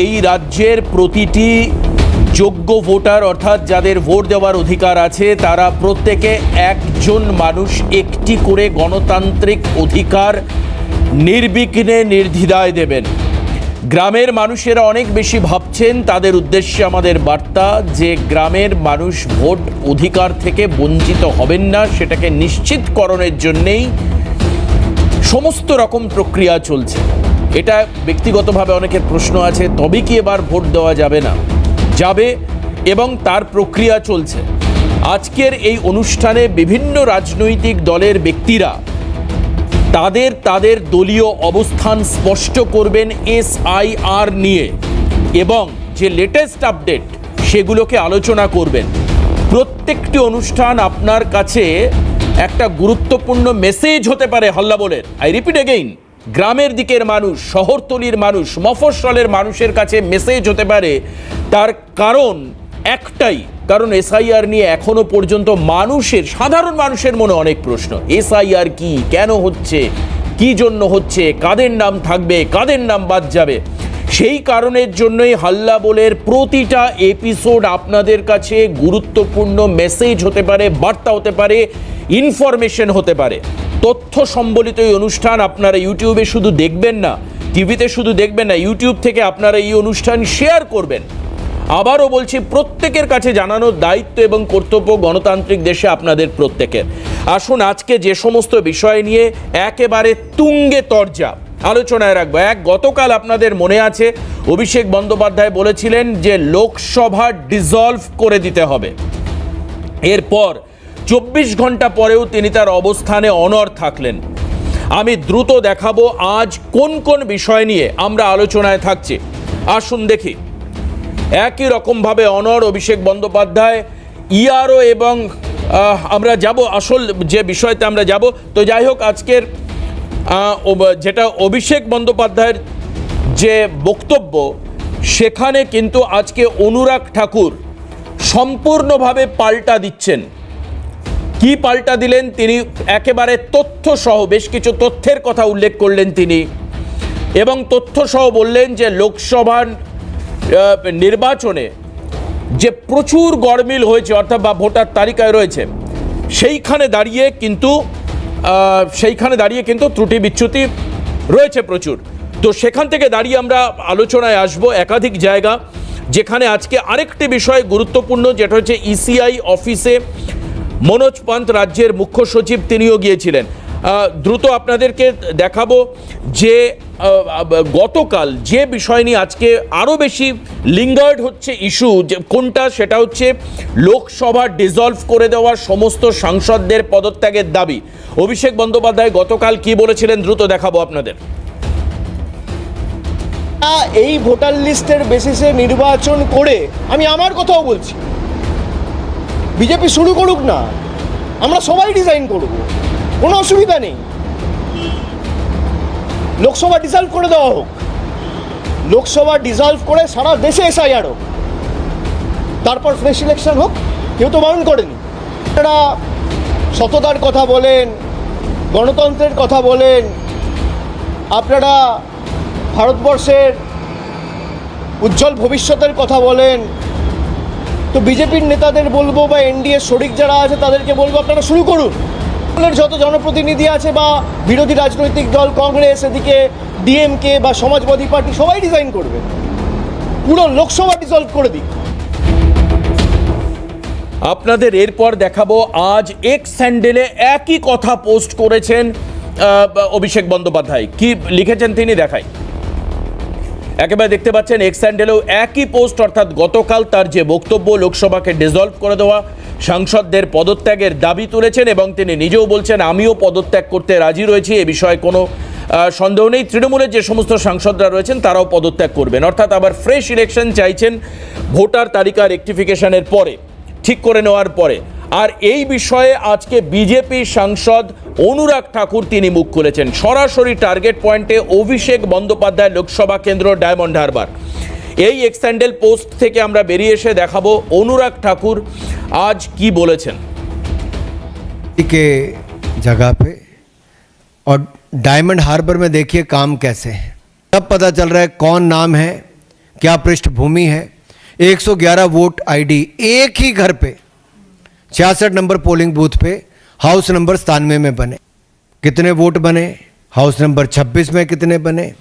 এই রাজ্যের প্রতিটি যোগ্য ভোটার অর্থাৎ যাদের ভোট দেওয়ার অধিকার আছে তারা প্রত্যেকে একজন মানুষ একটি করে গণতান্ত্রিক অধিকার নির্বিঘ্নে নির্দ্বিধায় দেবেন। গ্রামের মানুষেরা অনেক বেশি ভাবছেন, তাদের উদ্দেশ্যে আমাদের বার্তা যে গ্রামের মানুষ ভোট অধিকার থেকে বঞ্চিত হবেন না, সেটাকে নিশ্চিতকরণের জন্যেই সমস্ত রকম প্রক্রিয়া চলছে। এটা ব্যক্তিগতভাবে অনেকের প্রশ্ন আছে, তবে কি এবার ভোট দেওয়া যাবে না? যাবে, এবং তার প্রক্রিয়া চলছে। আজকের এই অনুষ্ঠানে বিভিন্ন রাজনৈতিক দলের ব্যক্তিরা তাদের দলীয় অবস্থান স্পষ্ট করবেন SIR নিয়ে, এবং যে লেটেস্ট আপডেট সেগুলোকে আলোচনা করবেন। প্রত্যেকটি অনুষ্ঠান আপনার কাছে একটা গুরুত্বপূর্ণ মেসেজ হতে পারে হল্লাবোলের। আই রিপিট এগেইন, গ্রামের দিকের মানুষ, শহরতলির মানুষ, মফস্বলের মানুষের কাছে মেসেজ হতে পারে। তার কারণ একটাই, কারণ SIR নিয়ে এখনো পর্যন্ত সাধারণ মানুষের মনে অনেক প্রশ্ন। SIR কি, কেন হচ্ছে, কি জন্য হচ্ছে, কাদের নাম থাকবে, কাদের নাম বাদ যাবে। সেই কারণের জন্যই হল্লাবোলের প্রতিটা এপিসোড আপনাদের কাছে গুরুত্বপূর্ণ মেসেজ হতে পারে, বার্তা হতে পারে, ইনফরমেশন হতে পারে। তথ্য সম্বলিত এই অনুষ্ঠান আপনারা ইউটিউবে শুধু দেখবেন না, টিভিতে শুধু দেখবেন না, ইউটিউব থেকে আপনারা এই অনুষ্ঠান শেয়ার করবেন। আবারও বলছি, প্রত্যেকের কাছে জানানোর দায়িত্ব এবং কর্তব্য গণতান্ত্রিক দেশে আপনাদের প্রত্যেকের। আসুন আজকে যে সমস্ত বিষয় নিয়ে একেবারে তুঙ্গে তর্জা আলোচনায় রাখবো। গতকাল আপনাদের মনে আছে অভিষেক বন্দ্যোপাধ্যায় বলেছিলেন যে লোকসভা ডিসলভ করে দিতে হবে। এরপর 24 ঘন্টা পরেও তিনি তার অবস্থানে অনড় থাকলেন। আমি দ্রুত দেখাবো আজ কোন কোন বিষয় নিয়ে আমরা আলোচনায় থাকছি। আসুন দেখি। একই রকমভাবে অনড় অভিষেক বন্দ্যোপাধ্যায়, ERO, এবং আমরা যাব আসল যে বিষয়তে আমরা যাব। তো যাই হোক, আজকের যেটা অভিষেক বন্দ্যোপাধ্যায়ের যে বক্তব্য, সেখানে কিন্তু আজকে অনুরাগ ঠাকুর সম্পূর্ণভাবে পাল্টা দিচ্ছেন। কি পাল্টা দিলেন তিনি? একেবারে তথ্যসহ বেশ কিছু তথ্যের কথা উল্লেখ করলেন তিনি, এবং তথ্যসহ বললেন যে লোকসভার নির্বাচনে যে প্রচুর গরমিল হয়েছে, অর্থাৎ বা ভোটার তালিকায় রয়েছে, সেইখানে দাঁড়িয়ে কিন্তু ত্রুটি বিচ্যুতি রয়েছে প্রচুর। তো সেখান থেকে দাঁড়িয়ে আমরা আলোচনায় আসব একাধিক জায়গা, যেখানে আজকে আরেকটি বিষয় গুরুত্বপূর্ণ, যেটা হচ্ছে ECI অফিসে মনোজ পান্ত রাজ্যের মুখ্য সচিব তিনিও গিয়েছিলেন। দ্রুত আপনাদেরকে দেখাবো যে গতকাল যে বিষয় নিয়ে আজকে আরও বেশি লিঙ্গার্ড হচ্ছে ইস্যু, যে কোনটা, সেটা হচ্ছে লোকসভা ডিসলভ করে দেওয়া সমস্ত সাংসদদের পদত্যাগের দাবি। অভিষেক বন্দ্যোপাধ্যায় গতকাল কি বলেছিলেন দ্রুত দেখাবো আপনাদের। এই ভোটার লিস্টের বেসিসে নির্বাচন করে, আমি আমার কথাও বলছি, বিজেপি শুরু করুক না, আমরা সবাই ডিজাইন করব, কোনো অসুবিধা নেই। লোকসভা ডিসলভ করে দেওয়া হোক, লোকসভা ডিসলভ করে সারা দেশে SIR হোক, তারপর ফ্রেশ ইলেকশন হোক, কেউ তো বারণ করেনি। আপনারা সততার কথা বলেন, গণতন্ত্রের কথা বলেন, আপনারা ভারতবর্ষের উজ্জ্বল ভবিষ্যতের কথা বলেন, তো বিজেপির নেতাদের বলবো বা NDA শরিক যারা আছে তাদেরকে বলবো আপনারা শুরু করুন। যত জনপ্রতিনিধি আছে বা বিরোধী রাজনৈতিক দল, কংগ্রেস, এদিকে DMK বা সমাজবাদী পার্টি, সবাই ডিজাইন করবে, পুরো লোকসভা ডিসলভ করে দিক। আপনাদের এরপর দেখাবো আজ এক্স হ্যান্ডেলে একই কথা পোস্ট করেছেন অভিষেক বন্দ্যোপাধ্যায়। কি লিখেছেন তিনি দেখাই। একেবারে দেখতে পাচ্ছেন এক্স হ্যান্ডেলেও একই পোস্ট, অর্থাৎ গতকাল তার যে বক্তব্য, লোকসভাকে ডিসলভ করে দেওয়া, সাংসদদের পদত্যাগের দাবি তুলেছেন, এবং তিনি নিজেও বলছেন আমিও পদত্যাগ করতে রাজি রয়েছি, এ বিষয়ে কোনো সন্দেহ নেই। তৃণমূলের যে সমস্ত সাংসদরা রয়েছেন তারাও পদত্যাগ করবেন, অর্থাৎ আবার ফ্রেশ ইলেকশন চাইছেন ভোটার তালিকা রেকটিফিকেশনের পরে, ঠিক করে নেওয়ার পরে। আর এই বিষয়ে আজকে বিজেপি সাংসদ অনুরাগ ঠাকুর তিনি মুখ খুলেছেন। সরাসরি টার্গেট পয়েন্টে অভিষেক বন্দ্যোপাধ্যায় লোকসভা কেন্দ্র ডায়মন্ড হারবার। এই এক্স হ্যান্ডেল পোস্ট থেকে আমরা বেরিয়ে এসে দেখাবো অনুরাগ ঠাকুর आज की बोलेছেন। के जगह पे और डायमंड हार्बर में देखिए काम कैसे है, तब पता चल रहा है कौन नाम है क्या पृष्ठभूमि है। 111 वोट आईडी एक ही घर पे 66 नंबर पोलिंग बूथ पे हाउस नंबर 97 में बने। कितने वोट बने, हाउस नंबर 26 में कितने बने,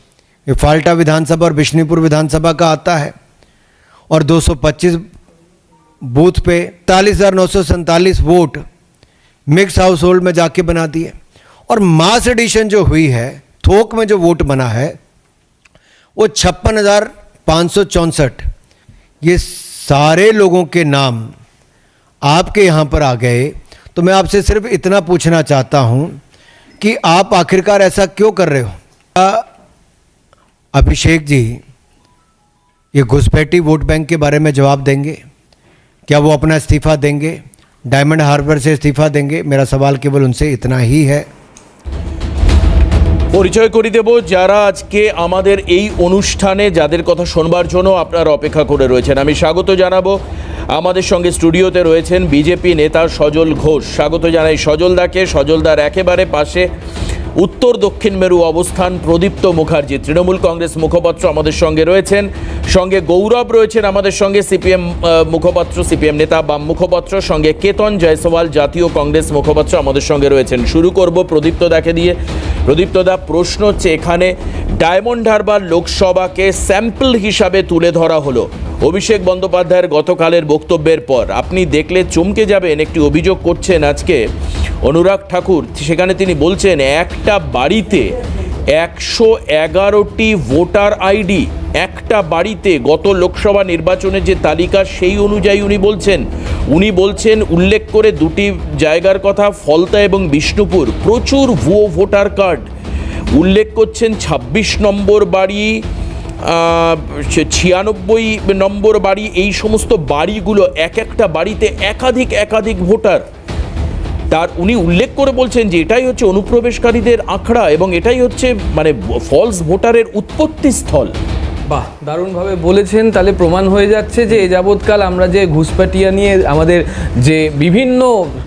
ये फाल्टा विधानसभा और बिश्नपुर विधानसभा का आता है। और 225 बूथ पे 43,947 वोट मिक्स हाउस होल्ड में जाके बना दिए। और मास एडिशन जो हुई है, थोक में जो वोट बना है वो 56,564। ये सारे लोगों के नाम आपके यहाँ पर आ गए। तो मैं आपसे सिर्फ इतना पूछना चाहता हूँ कि आप आखिरकार ऐसा क्यों कर रहे हो। अभिषेक जी ये घुसपैठी वोट बैंक के बारे में जवाब देंगे? क्या वो अपना इस्तीफा देंगे, डायमंड हार्बर से इस्तीफा देंगे? मेरा सवाल केवल उनसे इतना ही है। পরিচয় করি দেব যারা আজকে আমাদের এই অনুষ্ঠানে যাদের কথা শোনবার জন্য আপনারা অপেক্ষা করে রয়েছেন। আমি স্বাগত জানাবো, আমাদের সঙ্গে স্টুডিওতে রয়েছেন বিজেপি নেতা সজল ঘোষ। স্বাগত জানাই সজলদাকে। সজলদার একেবারে পাশে উত্তর দক্ষিণ মেরু অবস্থান প্রদীপ্ত মুখার্জি, তৃণমূল কংগ্রেস মুখপাত্র আমাদের সঙ্গে রয়েছেন। সঙ্গে গৌরব রয়েছেন আমাদের সঙ্গে, সিপিএম মুখপাত্র, সিপিএম নেতা বাম মুখপাত্র। সঙ্গে কেতন জয়সওয়াল জাতীয় কংগ্রেস মুখপাত্র আমাদের সঙ্গে রয়েছেন। শুরু করব প্রদীপ্তদাকে দিয়ে। প্রদীপ্তদা, প্রশ্ন হচ্ছে এখানে ডায়মন্ড হারবার লোকসভাকে স্যাম্পল হিসাবে তুলে ধরা হলো অভিষেক বন্দ্যোপাধ্যায়ের গতকালের বক্তব্যের পর। আপনি দেখলে চমকে যাবেন। একটি অভিযোগ করছেন আজকে অনুরাগ ঠাকুর, সেখানে তিনি বলছেন একটা বাড়িতে 111টি ভোটার আইডি, একটা বাড়িতে গত লোকসভা নির্বাচনের যে তালিকা সেই অনুযায়ী উনি বলছেন উল্লেখ করে দুটি জায়গার কথা, ফলতা এবং বিষ্ণুপুর, প্রচুর ভুয়ো ভোটার কার্ড উল্লেখ করছেন। 26 নম্বর বাড়ি, 96 নম্বর বাড়ি, এই সমস্ত বাড়িগুলো এক একটা বাড়িতে একাধিক ভোটার। তার উনি উল্লেখ করে বলছেন যে এটাই হচ্ছে অনুপ্রবেশকারীদের আখড়া এবং এটাই হচ্ছে মানে ফলস ভোটারের উৎপত্তি স্থল। বাহ, দারুণভাবে বলেছেন। তাহলে প্রমাণ হয়ে যাচ্ছে যে এ যাবৎকাল আমরা যে ঘুষপেটিয়া নিয়ে আমাদের যে বিভিন্ন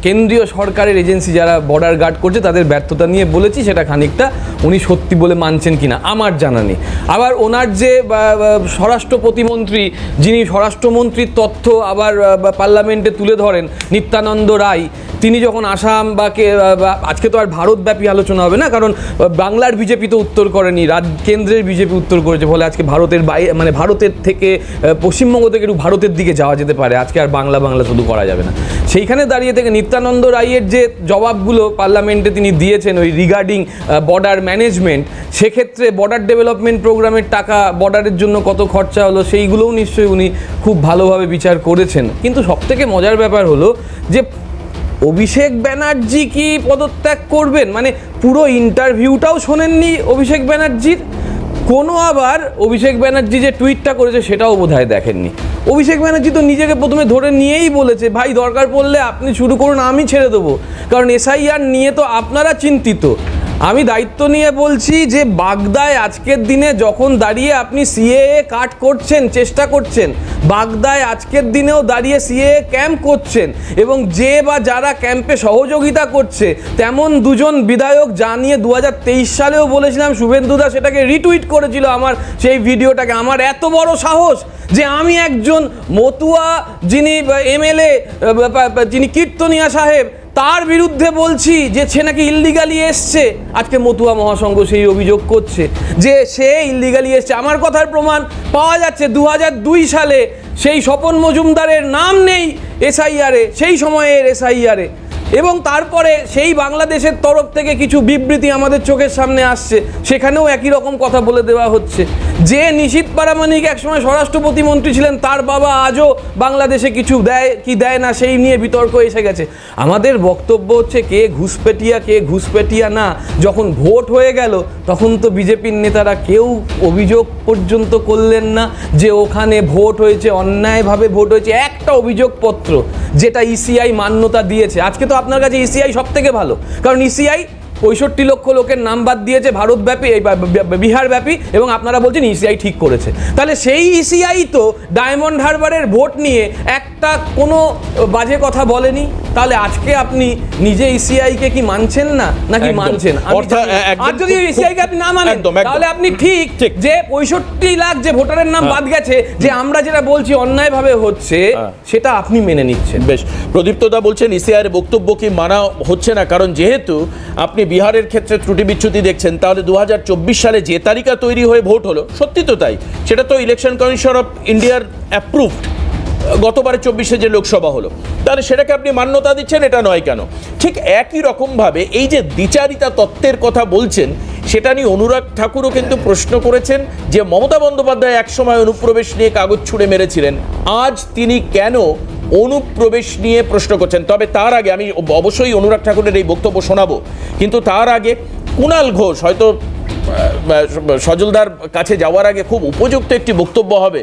কেন্দ্রীয় সরকারের এজেন্সি যারা বর্ডার গার্ড করছে তাদের ব্যর্থতা নিয়ে বলেছি, সেটা খানিকটা উনি সত্যি বলে মানছেন কিনা আমার জানা নেই। আবার ওনার যে স্বরাষ্ট্র প্রতিমন্ত্রী, যিনি স্বরাষ্ট্রমন্ত্রীর তথ্য আবার পার্লামেন্টে তুলে ধরেন, নিত্যানন্দ রায়, তিনি যখন আসাম আজকে তো আর ভারতব্যাপী আলোচনা হবে না, কারণ বাংলার বিজেপি তো উত্তর করেনি, কেন্দ্রের বিজেপি উত্তর করেছে, ফলে আজকে ভারতের বাইরে মানে ভারতের থেকে পশ্চিমবঙ্গ থেকে একটু ভারতের দিকে যাওয়া যেতে পারে। আজকে আর বাংলা শুধু করা যাবে না। সেইখানে দাঁড়িয়ে থেকে নিত্যানন্দ রায়ের যে জবাবগুলো পার্লামেন্টে তিনি দিয়েছেন ওই রিগার্ডিং বর্ডার ম্যানেজমেন্ট, সেক্ষেত্রে বর্ডার ডেভেলপমেন্ট প্রোগ্রামের টাকা বর্ডারের জন্য কত খরচা হলো সেইগুলোও নিশ্চয়ই উনি খুব ভালোভাবে বিচার করেছেন। কিন্তু সবথেকে মজার ব্যাপার হলো যে অভিষেক ব্যানার্জি কি পদত্যাগ করবেন, মানে পুরো ইন্টারভিউটাও শোনেননি অভিষেক ব্যানার্জির। কোনো আবার অভিষেক ব্যানার্জি যে টুইটটা করেছে সেটাও বোধহয় দেখেননি। অভিষেক ব্যানার্জি তো নিজেকে প্রথমে ধরে নিয়েই বলেছে, ভাই দরকার পড়লে আপনি শুরু করুন, আমি ছেড়ে দেবো, কারণ এসআইআর নিয়ে তো আপনারা চিন্তিত। আমি দায়িত্ব নিয়ে বলছি যে বাগদায় আজকের দিনে যখন দাঁড়িয়ে আপনি সিএএ কাট করছেন, চেষ্টা করছেন, বাগদায় আজকের দিনেও দাঁড়িয়ে সিএএ ক্যাম্প করছেন, এবং যে বা যারা ক্যাম্পে সহযোগিতা করছে তেমন দুজন বিধায়ক, যা নিয়ে 2023 সালেও বলেছিলাম, শুভেন্দুদা সেটাকে রিটুইট করেছিল আমার সেই ভিডিওটাকে। আমার এত বড় সাহস যে আমি একজন মতুয়া যিনি এমএলএ, যিনি কীর্তনিয়া সাহেব, তার বিরুদ্ধে বলছি যে সে নাকি ইল্লিগালি এসছে। আজকে মতুয়া মহাসংঘ সেই অভিযোগ করছে যে সে ইল্লিগালি এসছে। আমার কথার প্রমাণ পাওয়া যাচ্ছে 2002 সালে সেই স্বপন মজুমদারের নাম নেই এসআইআরে, সেই সময়ের এসআইআরে, এবং তারপরে সেই বাংলাদেশের তরফ থেকে কিছু বিবৃতি আমাদের চোখের সামনে আসছে, সেখানেও একই রকম কথা বলে দেওয়া হচ্ছে। যে নিশীথ পারামানিক একসময় স্বরাষ্ট্র প্রতিমন্ত্রী ছিলেন, তার বাবা আজও বাংলাদেশে কিছু দেয় কি দেয় না সেই নিয়ে বিতর্ক এসে গেছে। আমাদের বক্তব্য হচ্ছে কে ঘুষপেটিয়া না। যখন ভোট হয়ে গেল তখন তো বিজেপির নেতারা কেউ অভিযোগ পর্যন্ত করলেন না যে ওখানে ভোট হয়েছে, অন্যায়ভাবে ভোট হয়েছে। একটা অভিযোগপত্র যেটা ইসিআই মান্যতা দিয়েছে। আজকে তো আপনার কাছে ইসিআই সব থেকে ভালো, কারণ ইসিআই 65 লক্ষ লোকের নাম বাদ দিয়েছে ভারতব্যাপী, বিহারব্যাপী, এবং আপনারা বলছেন ইসিআই ঠিক করেছে। তাহলে সেই ইসিআই তো ডায়মন্ড হারবারের ভোট নিয়ে একটা কোনো বাজে কথা বলেনি। তাহলে আজকে আপনি নিজে ইসিআই কে কি মানছেন না নাকি একদম। মানছেন? আমি অর্থাৎ জানি। একদম আর যদি ইসিআই কে আপনি না মানেন একদম। তাহলে আপনি ঠিক যে 65 লাখ যে ভোটারের নাম বাদ গেছে, যে আমরা যেটা বলছি অন্যায়ভাবে হচ্ছে, সেটা আপনি মেনে নিচ্ছেন। বেশ, প্রদীপ্ত দা বলছেন ইসিআইয়ের বক্তব্য কি মানা হচ্ছে না, কারণ যেহেতু আপনি বিহারের ক্ষেত্রে ত্রুটি বিচ্যুতি দেখছেন, তাহলে 2024 সালে যে তালিকা তৈরি হয়ে ভোট হলো, সত্যি তো তাই, সেটা তো ইলেকশন কমিশন অফ ইন্ডিয়ার অ্যাপ্রুভড, গতবারে 24-এ যে লোকসভা হলো, তাহলে সেটাকে আপনি মান্যতা দিচ্ছেন, এটা নয় কেন? ঠিক একই রকমভাবে এই যে দ্বিচারিতা তত্ত্বের কথা বলছেন, সেটা নিয়ে অনুরাগ ঠাকুরও কিন্তু প্রশ্ন করেছেন যে মমতা বন্দ্যোপাধ্যায় একসময় অনুপ্রবেশ নিয়ে কাগজ ছুঁড়ে মেরেছিলেন, আজ তিনি কেন অনুপ্রবেশ নিয়ে প্রশ্ন করছেন? তবে তার আগে আমি অবশ্যই অনুরাগ ঠাকুরের এই বক্তব্য শোনাবো, কিন্তু তার আগে কুণাল ঘোষ হয়তো সজলদার কাছে যাওয়ার আগে খুব উপযুক্ত একটি বক্তব্য হবে,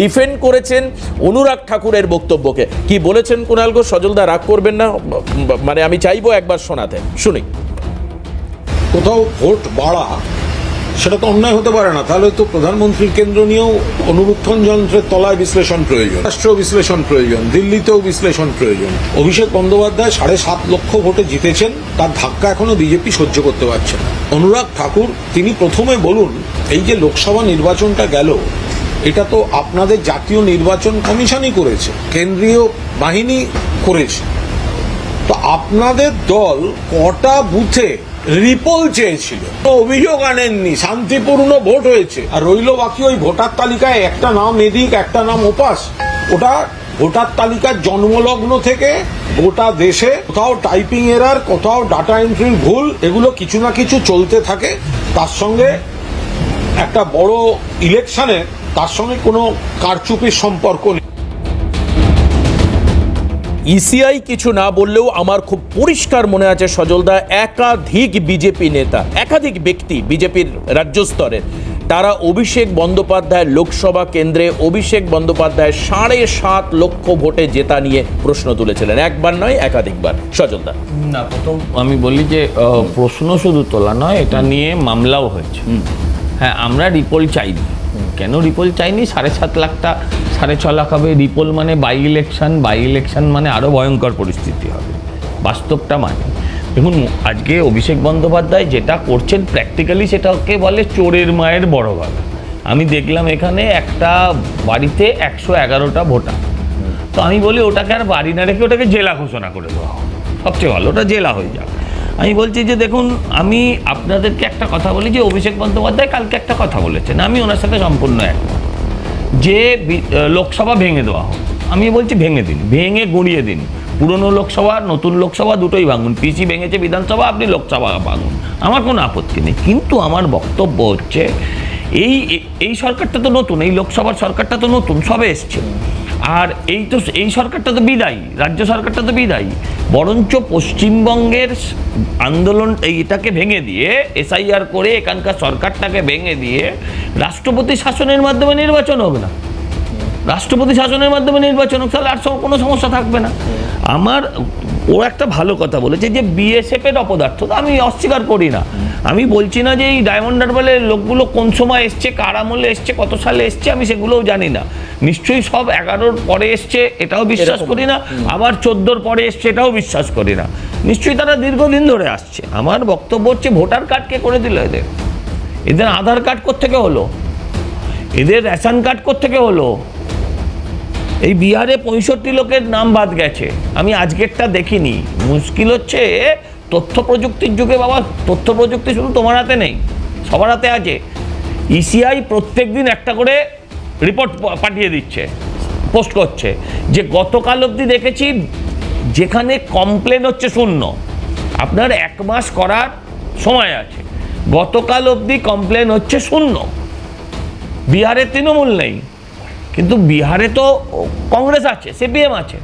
ডিফেন্ড করেছেন অনুরাগ ঠাকুরের বক্তব্যকে। কি বলেছেন কুণাল ঘোষ? সজলদা রাগ করবেন না, মানে আমি চাইবো একবার শোনাতে, শুনি। কোথাও ভোট বাড়া সেটা তো অন্যায় হতে পারে না, তাহলে তো প্রধানমন্ত্রীর কেন্দ্র নিয়েও অনুবীক্ষণ যন্ত্রের তলায় বিশ্লেষণ প্রয়োজন, রাষ্ট্র বিশ্লেষণ প্রয়োজন, দিল্লিতেও বিশ্লেষণ প্রয়োজন। অভিষেক বন্দ্যোপাধ্যায় 7.5 লক্ষ ভোটে জিতেছেন, তার ধাক্কা এখনো বিজেপি সহ্য করতে পারছে না। অনুরাগ ঠাকুর তিনি প্রথমে বলুন, এই যে লোকসভা নির্বাচনটা গেল, এটা তো আপনাদের জাতীয় নির্বাচন কমিশনই করেছে, কেন্দ্রীয় বাহিনী করেছে, তো আপনাদের দল কটা বুথে রিপোল চেয়েছিল? তো অভিযোগ আনেননি, শান্তিপূর্ণ ভোট হয়েছে। আর রইল বাকি ওই ভোটার তালিকায় একটা নাম এদিক একটা নাম ওপাশ, ওটা ভোটার তালিকার জন্মলগ্ন থেকে গোটা দেশে কোথাও টাইপিং এরার, কোথাও ডাটা এন্ট্রির ভুল, এগুলো কিছু না কিছু চলতে থাকে। তার সঙ্গে একটা বড় ইলেকশনে তার সঙ্গে কোনো কারচুপির সম্পর্ক নেই। ইসিআই কিছু না বললেও আমার খুব পরিষ্কার মনে আছে সজলদা, একাধিক বিজেপি নেতা, একাধিক ব্যক্তি বিজেপির রাজ্য স্তরের, তারা অভিষেক বন্দ্যোপাধ্যায় লোকসভা কেন্দ্রে অভিষেক বন্দ্যোপাধ্যায় 7.5 লক্ষ ভোটে জেতা নিয়ে প্রশ্ন তুলেছিলেন, একবার নয় একাধিকবার। সজলদা, না, প্রথম আমি বলি যে প্রশ্ন শুধু তোলা নয়, এটা নিয়ে মামলাও হয়েছে। হ্যাঁ, আমরা রিপোল চাইনি। কেন রিপোল চাইনি? 7.5 লাখটা 6.5 লাখ হবে রিপোল মানে বাই ইলেকশন মানে আরও ভয়ঙ্কর পরিস্থিতি হবে, বাস্তবটা মানে। দেখুন, আজকে অভিষেক বন্দ্যোপাধ্যায় যেটা করছেন প্র্যাকটিক্যালি সেটাকে বলে চোরের মায়ের বড় গলা। আমি দেখলাম এখানে একটা বাড়িতে 111টা ভোটার, তো আমি বলি ওটাকে আর বাড়ি না রেখে ওটাকে জেলা ঘোষণা করে দেওয়া হোক, সবচেয়ে ভালো, ওটা জেলা হয়ে যাক। আমি বলছি যে দেখুন, আমি আপনাদেরকে একটা কথা বলি যে অভিষেক বন্দ্যোপাধ্যায় কালকে একটা কথা বলেছেন, আমি ওনার সাথে সম্পূর্ণ একমত, যে লোকসভা ভেঙে দেওয়া হোক। আমি বলছি ভেঙে দিন, ভেঙে গুঁড়িয়ে দিন, পুরনো লোকসভা নতুন লোকসভা দুটোই ভাঙুন, পিসি ভেঙেছে বিধানসভা, আপনি লোকসভা ভাঙুন, আমার কোনো আপত্তি নেই। কিন্তু আমার বক্তব্য হচ্ছে এই সরকারটা তো নতুন, এই লোকসভার সরকারটা তো নতুন, সবে এসছে, আর এই সরকারটা তো বিদায়ী, রাজ্য সরকারটা তো বিদায়ী, বরঞ্চ পশ্চিমবঙ্গের আন্দোলন এটাকে ভেঙে দিয়ে এসআইআর করে এখানকার সরকারটাকে ভেঙে দিয়ে রাষ্ট্রপতি শাসনের মাধ্যমে নির্বাচন হবে না, রাষ্ট্রপতি শাসনের মাধ্যমে নির্বাচন হোক, তাহলে আর কোনো সমস্যা থাকবে না। ও একটা ভালো কথা বলেছে যে বিএসএফ এর অপদার্থ, তো আমি অস্বীকার করি না। আমি বলছি না যে এই ডায়মন্ড হারবারের লোকগুলো কোন সময় এসছে, কার আমলে এসছে, কত সালে এসছে, আমি সেগুলোও জানি না। নিশ্চয়ই সব 11-র পরে এসছে, এটাও বিশ্বাস করি না, আবার 14-র পরে এসছে, এটাও বিশ্বাস করি না। নিশ্চয়ই তারা দীর্ঘদিন ধরে আসছে। আমার বক্তব্য হচ্ছে ভোটার কার্ড কে করে দিল এদের আধার কার্ড কোত্থেকে হলো, এদের রেশন কার্ড কোত্থেকে হলো? এই বিহারে 65 লোকের নাম বাদ গেছে, আমি আজকেরটা দেখিনি। মুশকিল হচ্ছে তথ্য প্রযুক্তির যুগে, বাবা তথ্য প্রযুক্তি শুধু তোমার হাতে নেই, সবার হাতে আছে। ইসিআই প্রত্যেক দিন একটা করে রিপোর্ট পাঠিয়ে দিচ্ছে, পোস্ট করছে, যে গতকাল অবধি দেখেছি যেখানে কমপ্লেন হচ্ছে 0, আপনার 1 মাস করার সময় আছে, গতকাল অবধি কমপ্লেন হচ্ছে 0। বিহারে তৃণমূল নেই, কিন্তু বিহারে তো কংগ্রেস আছে, সিপিএম আছে,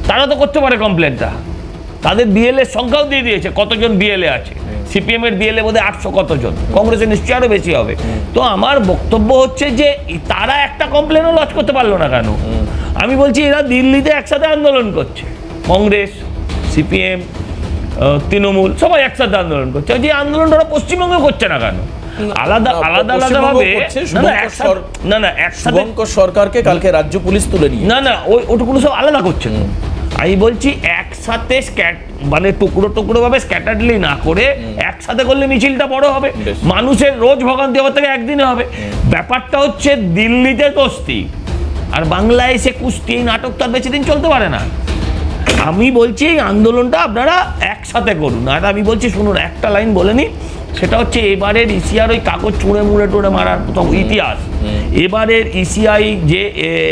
তারা তো করতে পারে কমপ্লেনটা। তাদের বিএলএ সংখ্যাও দিয়ে দিয়েছে, কতজন বিএলএ আছে। সিপিএম এর বিএলএ বোধহয় 800 কতজন, কংগ্রেসের নিশ্চয়ই আরো বেশি হবে। তো আমার বক্তব্য হচ্ছে যে তারা একটা কমপ্লেনও লঞ্চ করতে পারলো না কেন? আমি বলছি এরা দিল্লিতে একসাথে আন্দোলন করছে, কংগ্রেস, সিপিএম, তৃণমূল সবাই একসাথে আন্দোলন করছে, যে আন্দোলনটা ওরা পশ্চিমবঙ্গে করছে না কেন? আলাদা ভাবে শুভঙ্কর সরকারকে কালকে রাজ্য পুলিশ তুলে নিয়ে ওটুকুলো সব আলাদা করছে। আমি বলছি একসাথে মানে টুকরো টুকরো ভাবে স্ক্যাটারলি না করে একসাথে করলে মিছিলটা বড় হবে, মানুষের রোজ ভোগান্তি হওয়ার থেকে একদিনে হবে। ব্যাপারটা হচ্ছে দিল্লিতে দোস্তি আর বাংলায় এসে কুস্তি, এই নাটক তো আর বেশি দিন চলতে পারে না। আমি বলছি এই আন্দোলনটা আপনারা একসাথে করুন। আর আমি বলছি শুনুন, একটা লাইন বলে নি, সেটা হচ্ছে এবারের ইসিআর ওই কাগজ চুঁড়ে মুড়ে টুড়ে মারার প্রথম ইতিহাস। এবারের ইসিআই যে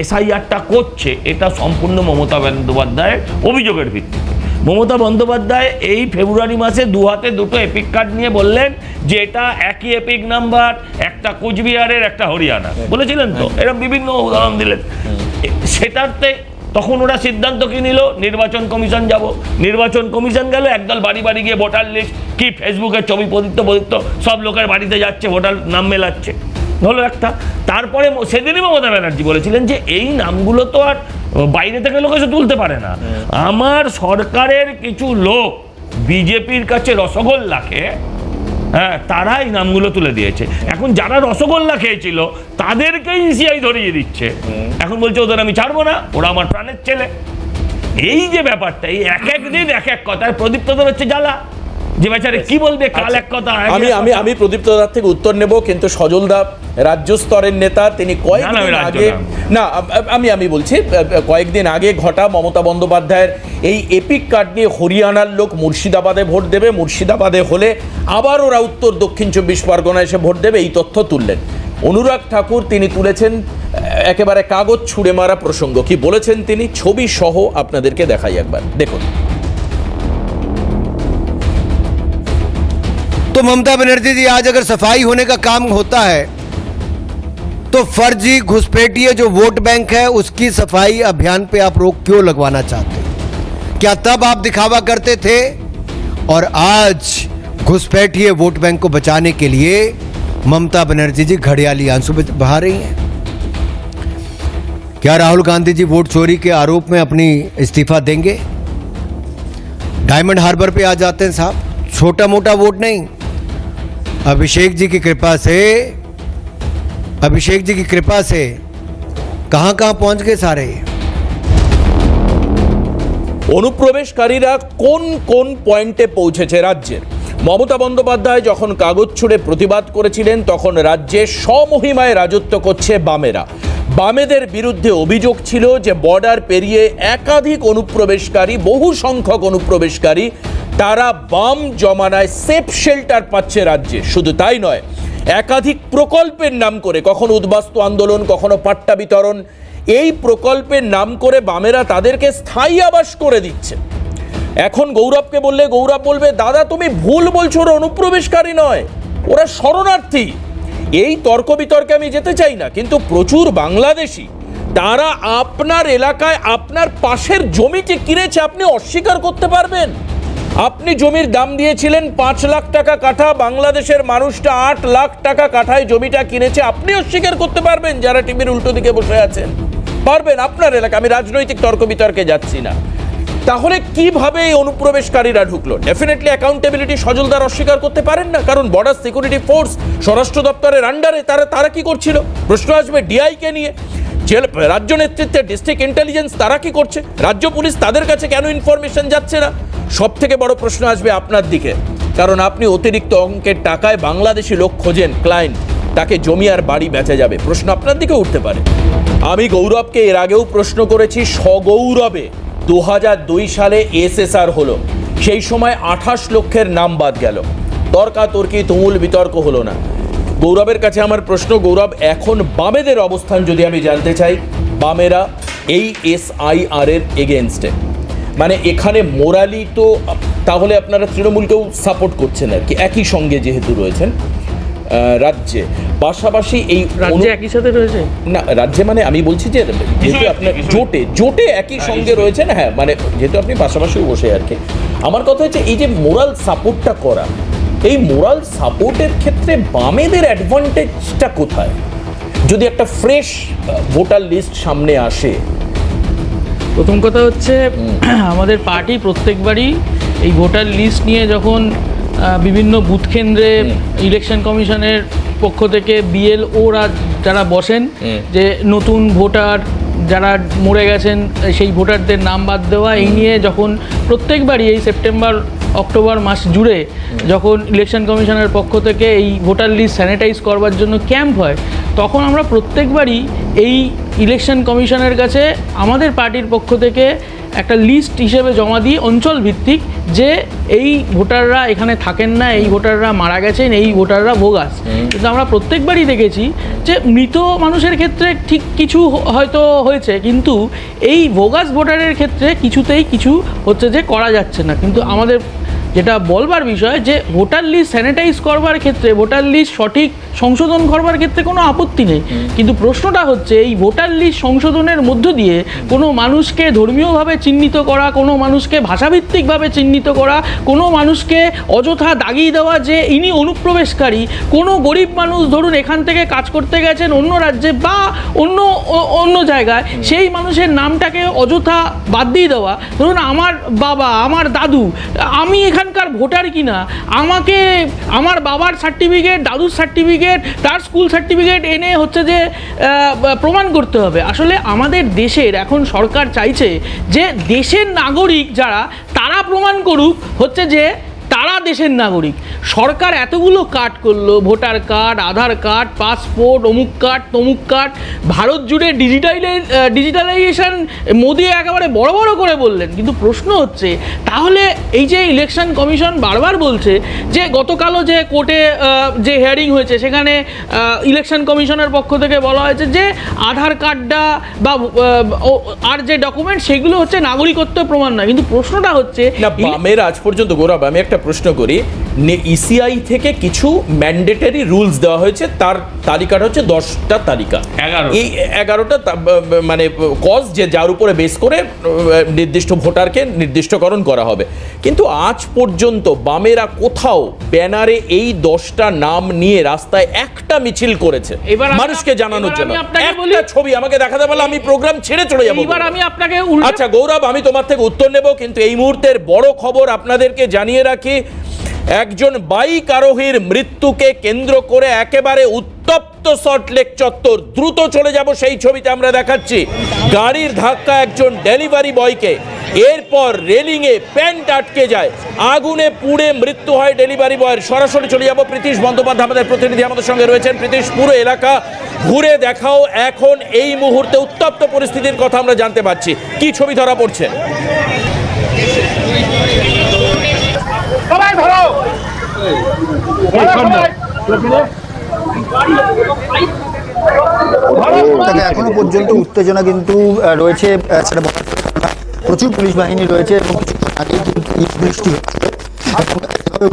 এসআইআরটা করছে এটা সম্পূর্ণ মমতা বন্দ্যোপাধ্যায়ের অভিযোগের ভিত্তিতে। মমতা বন্দ্যোপাধ্যায় এই ফেব্রুয়ারি মাসে 2 হাতে 2টো এপিক কার্ড নিয়ে বললেন যে এটা একই এপিক নাম্বার, একটা কোচবিহারের একটা হরিয়ানা, বলেছিলেন তো, এরকম বিভিন্ন উদাহরণ দিলেন। সেটাতে তখন ওরা সিদ্ধান্ত কি নিল, নির্বাচন কমিশন যাব। নির্বাচন কমিশন গেল, একদল বাড়ি বাড়ি গিয়ে ভোটার লিস্ট কি ফেসবুকের ছবি পদিত্য সব লোকের বাড়িতে যাচ্ছে, ভোটার নাম মেলাচ্ছে, হলো একটা। তারপরে সেদিনই মমতা ব্যানার্জি বলেছিলেন যে এই নামগুলো তো আর বাইরে থেকে লোক এসে তুলতে পারে না, আমার সরকারের কিছু লোক বিজেপির কাছে রসগোল্লা খেয়ে, হ্যাঁ, তারা এই নামগুলো তুলে দিয়েছে। এখন যারা রসগোল্লা খেয়েছিল তাদেরকেই ইসিআই ধরিয়ে দিচ্ছে। এখন বলছে ওদের আমি ছাড়বো না, ওরা আমার প্রাণের ছেলে। এই যে ব্যাপারটা, এই এক এক দিন এক এক কথা, প্রদীপ্তদের হচ্ছে জ্বালা, যে বেচারে কি বলবে, কাল এক কথা। আমি প্রদীপ্ত দার থেকে উত্তর নেব, কিন্তু সজল দা রাজ্য স্তরের নেতা, তিনি কয়েকদিন আগে না আমি বলছি কয়েকদিন আগে ঘটা মমতা বন্দ্যোপাধ্যায়ের এই এপিক কার্ড নিয়ে হরিয়ানার লোক মুর্শিদাবাদে ভোট দেবে, মুর্শিদাবাদে হলে আবার ওরা উত্তর দক্ষিণ 24 পরগনা এসে ভোট দেবে, এই তথ্য তুললেন। অনুরাগ ঠাকুর তিনি তুলেছেন একেবারে কাগজ ছুঁড়ে মারা প্রসঙ্গ। কি বলেছেন তিনি, ছবি সহ আপনাদেরকে দেখাই একবার, দেখুন। तो ममता बनर्जी जी, आज अगर सफाई होने का काम होता है तो फर्जी घुसपैठिए जो वोट बैंक है उसकी सफाई अभियान पे आप रोक क्यों लगवाना चाहते हैं? क्या तब आप दिखावा करते थे और आज घुसपैठिए वोट बैंक को बचाने के लिए ममता बनर्जी जी घड़ियाली आंसू बहा रही हैं? क्या राहुल गांधी जी वोट चोरी के आरोप में अपनी इस्तीफा देंगे? डायमंड हार्बर पे आ जाते हैं साहब, छोटा मोटा वोट नहीं। अभिषेक जी की कृपा से कहां पहुंच गए सारे। অনুপ্রবেশকারীরা কোন কোন পয়েন্টে পৌঁছেছে রাজ্যের? মমতা বন্দ্যোপাধ্যায় যখন কাগজ ছুঁড়ে প্রতিবাদ করেছিলেন তখন রাজ্যে স্বমহিমায় রাজত্ব করছে বামেরা। বামেদের বিরুদ্ধে অভিযোগ ছিল যে বর্ডার পেরিয়ে একাধিক অনুপ্রবেশকারী, বহু সংখ্যক অনুপ্রবেশকারী, তারা বাম জমানায় সেফ শেল্টার পাচ্ছে রাজ্যে। শুধু তাই নয়, একাধিক প্রকল্পের নাম করে, কখনো উদ্বাস্তু আন্দোলন, কখনো পাট্টা বিতরণ, এই প্রকল্পের নাম করে বামেরা তাদেরকে স্থায়ী আবাস করে দিচ্ছে। এখন গৌরবকে বললে গৌরব বলবে, দাদা তুমি ভুল বলছো, ওরা অনুপ্রবেশকারী নয়, ওরা শরণার্থী। এই তর্ক বিতর্কে আমি যেতে চাই না, কিন্তু প্রচুর বাংলাদেশি তারা আপনার এলাকায় আপনার পাশের জমিটি কিনেছে, আপনি অস্বীকার করতে পারবেন? আপনি জমির দাম দিয়েছিলেন 5 লাখ টাকা কাঠা, বাংলাদেশের মানুষটা 8 লাখ টাকা কাঠায় জমিটা কিনেছে, আপনি অস্বীকার করতে পারবেন? যারা টিভির উল্টো দিকে বসে আছেন পারবেন, আপনার এলাকা। আমি রাজনৈতিক তর্ক বিতর্কে যাচ্ছি না। তাহলে কিভাবে এই অনুপ্রবেশকারীরা ঢুকলো? ডেফিনেটলি অ্যাকাউন্টেবিলিটি সজলদার অস্বীকার করতে পারেন না, কারণ বর্ডার সিকিউরিটি ফোর্স স্বরাষ্ট্র দপ্তরের আন্ডারে, তারা কি করছিল? প্রশ্ন আসবে ডিআইকে নিয়ে, রাজ্য নেতৃত্বে ডিস্ট্রিক্ট ইন্টেলিজেন্স তারা কি করছে? রাজ্য পুলিশ তাদের কাছে কেন ইনফরমেশন যাচ্ছে না? সব থেকে বড় প্রশ্ন আসবে আপনার দিকে, কারণ আপনি অতিরিক্ত অঙ্কের টাকায় বাংলাদেশি লোক খোঁজেন, ক্লায়েন্ট, তাকে জমি আর বাড়ি বেচা যাবে, প্রশ্ন আপনার দিকে উঠতে পারে। আমি গৌরবকে এর আগেও প্রশ্ন করেছি, সগৌরবে 2002 সালে এসএসআর হলো, সেই সময় 28 লক্ষের নাম বাদ গেল, তর্কাতর্কি তুমুল বিতর্ক হলো না। গৌরবের কাছে আমার প্রশ্ন, গৌরব এখন বামেদের অবস্থান যদি আমি জানতে চাই, বামেরা এই এসআইআর এর এগেনস্টে, মানে এখানে মোরালি তো তাহলে আপনারা তৃণমূলকেও সাপোর্ট করছেন আর কি, একই সঙ্গে যেহেতু রয়েছেন রাজ্যে, পাশাপাশি এই রাজ্যে একই সাথে রয়েছে না, রাজ্যে মানে আমি বলছি যে যেহেতু আপনার জোটে একই সঙ্গে রয়েছেন, হ্যাঁ, মানে যেহেতু আপনি পাশাপাশি বসে আর কি। আমার কথা হচ্ছে এই যে মোরাল সাপোর্টটা করা, এই মোরাল সাপোর্টের ক্ষেত্রে বামেদের অ্যাডভান্টেজটা কোথায়? যদি একটা ফ্রেশ ভোটার লিস্ট সামনে আসে, প্রথম কথা হচ্ছে আমাদের পার্টি প্রত্যেকবারই এই ভোটার লিস্ট নিয়ে যখন বিভিন্ন বুথ কেন্দ্রে ইলেকশন কমিশনের পক্ষ থেকে বিএলওরা যারা বসেন, যে নতুন ভোটার যারা মরে গেছেন সেই ভোটারদের নাম বাদ দেওয়া, এই নিয়ে যখন প্রত্যেকবারই এই সেপ্টেম্বর অক্টোবর মাস জুড়ে যখন ইলেকশন কমিশনের পক্ষ থেকে এই ভোটার লিস্ট স্যানিটাইজ করবার জন্য ক্যাম্প হয়, তখন আমরা প্রত্যেকবারই এই ইলেকশন কমিশনের কাছে আমাদের পার্টির পক্ষ থেকে একটা লিস্ট হিসেবে জমা দিই অঞ্চল ভিত্তিক, যে এই ভোটাররা এখানে থাকেন না, এই ভোটাররা মারা গেছেন, এই ভোটাররা ভোগাস। কিন্তু আমরা প্রত্যেকবারই দেখেছি যে মৃত মানুষের ক্ষেত্রে ঠিক কিছু হয়তো হয়েছে, কিন্তু এই ভোগাস ভোটারের ক্ষেত্রে কিছুতেই কিছু হচ্ছে যে করা যাচ্ছে না। কিন্তু আমাদের যেটা বলবার বিষয় যে ভোটার লিস্ট স্যানিটাইজ করবার ক্ষেত্রে, ভোটার লিস্ট সঠিক সংশোধন করবার ক্ষেত্রে কোনো আপত্তি নেই, কিন্তু প্রশ্নটা হচ্ছে এই ভোটার লিস্ট সংশোধনের মধ্য দিয়ে কোনো মানুষকে ধর্মীয়ভাবে চিহ্নিত করা, কোনো মানুষকে ভাষাভিত্তিকভাবে চিহ্নিত করা, কোনো মানুষকে অযথা দাগিয়ে দেওয়া যে ইনি অনুপ্রবেশকারী, কোনো গরিব মানুষ ধরুন এখান থেকে কাজ করতে গেছেন অন্য রাজ্যে বা অন্য জায়গায়, সেই মানুষের নামটাকে অযথা বাদ দিয়ে দেওয়া। ধরুন আমার বাবা, আমার দাদু, আমি এখানকার ভোটার কিনা, আমাকে আমার বাবার সার্টিফিকেট, দাদুর সার্টিফিকেট, তার স্কুল সার্টিফিকেট এনে হচ্ছে যে প্রমাণ করতে হবে। আসলে আমাদের দেশের এখন সরকার চাইছে যে দেশের নাগরিক যারা, তারা প্রমাণ করুক হচ্ছে যে তারা দেশের নাগরিক। সরকার এতগুলো কার্ড করলো, ভোটার কার্ড, আধার কার্ড, পাসপোর্ট, অমুক কার্ড, তমুক কার্ড, ভারত জুড়ে ডিজিটালাইজেশন মোদি একেবারে বড় বড় করে বললেন। কিন্তু প্রশ্ন হচ্ছে তাহলে এই যে ইলেকশন কমিশন বারবার বলছে যে গতকালও যে কোর্টে যে হিয়ারিং হয়েছে সেখানে ইলেকশন কমিশনের পক্ষ থেকে বলা হয়েছে যে আধার কার্ডটা বা আর যে ডকুমেন্ট সেগুলো হচ্ছে নাগরিকত্ব প্রমাণ নয়। কিন্তু প্রশ্নটা হচ্ছে না, বামের আজ পর্যন্ত গৌরব, আমি একটা প্রশ্ন করি, ইসিআই থেকে কিছু ম্যান্ডেটরি রুলস দেওয়া হয়েছে, তার তালিকাটা হচ্ছে 10টা তালিকা, 11 এই 11টা মানে কজ যে যার উপরে বেস করে নির্দিষ্ট ভোটারকে নির্দিষ্টকরণ করা হবে। কিন্তু আজ পর্যন্ত বামেরা কোথাও ব্যানারে এই 10টা নাম নিয়ে রাস্তায় একটা মিছিল করেছে মানুষকে জানানোর জন্য? একটা ছবি আমাকে দেখাতে পারলে আমি প্রোগ্রাম ছেড়ে চলে যাবো। এবার আমি আপনাকে আচ্ছা গৌরব, আমি তোমার থেকে উত্তর নেব, কিন্তু এই মুহূর্তের বড় খবর আপনাদেরকে জানিয়ে রাখি, একজন বাইক আরোহীর মৃত্যুকে কেন্দ্র করে একেবারে উত্তপ্ত সল্টলেক চত্বর। দ্রুত চলে যাব সেই ছবিতে আমরা দেখাচ্ছি, গাড়ির ধাক্কা একজন ডেলিভারি বয়কে, এরপর রেলিংয়ে প্যান্ট আটকে যায়, আগুনে পুড়ে মৃত্যু হয় ডেলিভারি বয়ের। সরাসরি চলে যাব, প্রীতিশ বন্দ্যোপাধ্যায় আমাদের প্রতিনিধি আমাদের সঙ্গে রয়েছেন। প্রীতিশ, পুরো এলাকা ঘুরে দেখাও, এখন এই মুহূর্তে উত্তপ্ত পরিস্থিতির কথা আমরা জানতে পারছি, কি ছবি ধরা পড়ছে? এখনো পর্যন্ত উত্তেজনা কিন্তু রয়েছে, সেটা প্রচুর পুলিশ বাহিনী রয়েছে এবং কিছুক্ষণ আগেই কিন্তু বৃষ্টি হচ্ছে,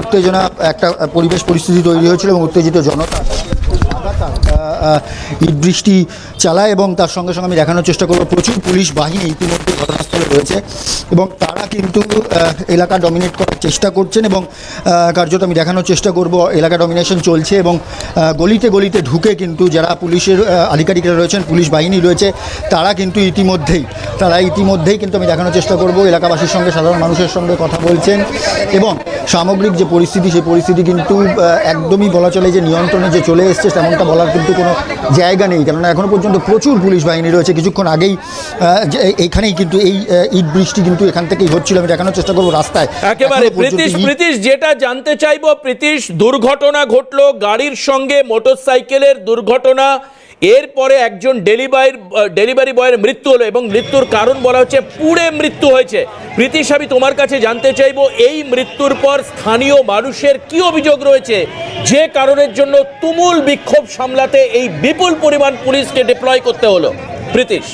উত্তেজনা একটা পরিবেশ পরিস্থিতি তৈরি হয়েছিল এবং উত্তেজিত জনতা ইট বৃষ্টি চালায় এবং তার সঙ্গে সঙ্গে আমি দেখানোর চেষ্টা করব প্রচুর পুলিশ বাহিনী ইতিমধ্যে ঘটনাস্থলে রয়েছে এবং তারা কিন্তু এলাকা ডমিনেট করার চেষ্টা করছেন এবং কার্যত আমি দেখানোর চেষ্টা করব এলাকা ডমিনেশন চলছে এবং গলিতে গলিতে ঢুকে কিন্তু যারা পুলিশের আধিকারিকরা রয়েছেন, পুলিশ বাহিনী রয়েছে, তারা কিন্তু ইতিমধ্যেই কিন্তু আমি দেখানোর চেষ্টা করব এলাকাবাসীর সঙ্গে, সাধারণ মানুষের সঙ্গে কথা বলছেন এবং সামগ্রিক যে পরিস্থিতি, সেই পরিস্থিতি কিন্তু একদমই বলা চলে যে নিয়ন্ত্রণে যে চলে এসছে তেমনটা বলার কিন্তু কোনো জায়গা নেই, কেননা এখনও পর্যন্ত প্রচুর পুলিশ বাহিনী রয়েছে। কিছুক্ষণ আগেই এইখানেই কিন্তু এই ইট বৃষ্টি কিন্তু এখান থেকেই হচ্ছিল, আমি দেখানোর চেষ্টা করবো রাস্তায় একেবারে। প্রীতিশ, যেটা জানতে চাইবো, প্রীতিশ, দুর্ঘটনা ঘটলো, গাড়ির সঙ্গে মোটরসাইকেলের দুর্ঘটনা, এরপরে একজন ডেলিভারি বয়ের মৃত্যু হলো এবং মৃত্যুর কারণ বলা হচ্ছে পুড়ে মৃত্যু হয়েছে। প্রীতিশ, আমি তোমার কাছে জানতে চাইবো, এই মৃত্যুর পর স্থানীয় মানুষের কি অভিযোগ রয়েছে যে কারণের জন্য তুমুল বিক্ষোভ সামলাতে এই বিপুল পরিমাণ পুলিশকে ডিপ্লয় করতে হলো? প্রীতিশ।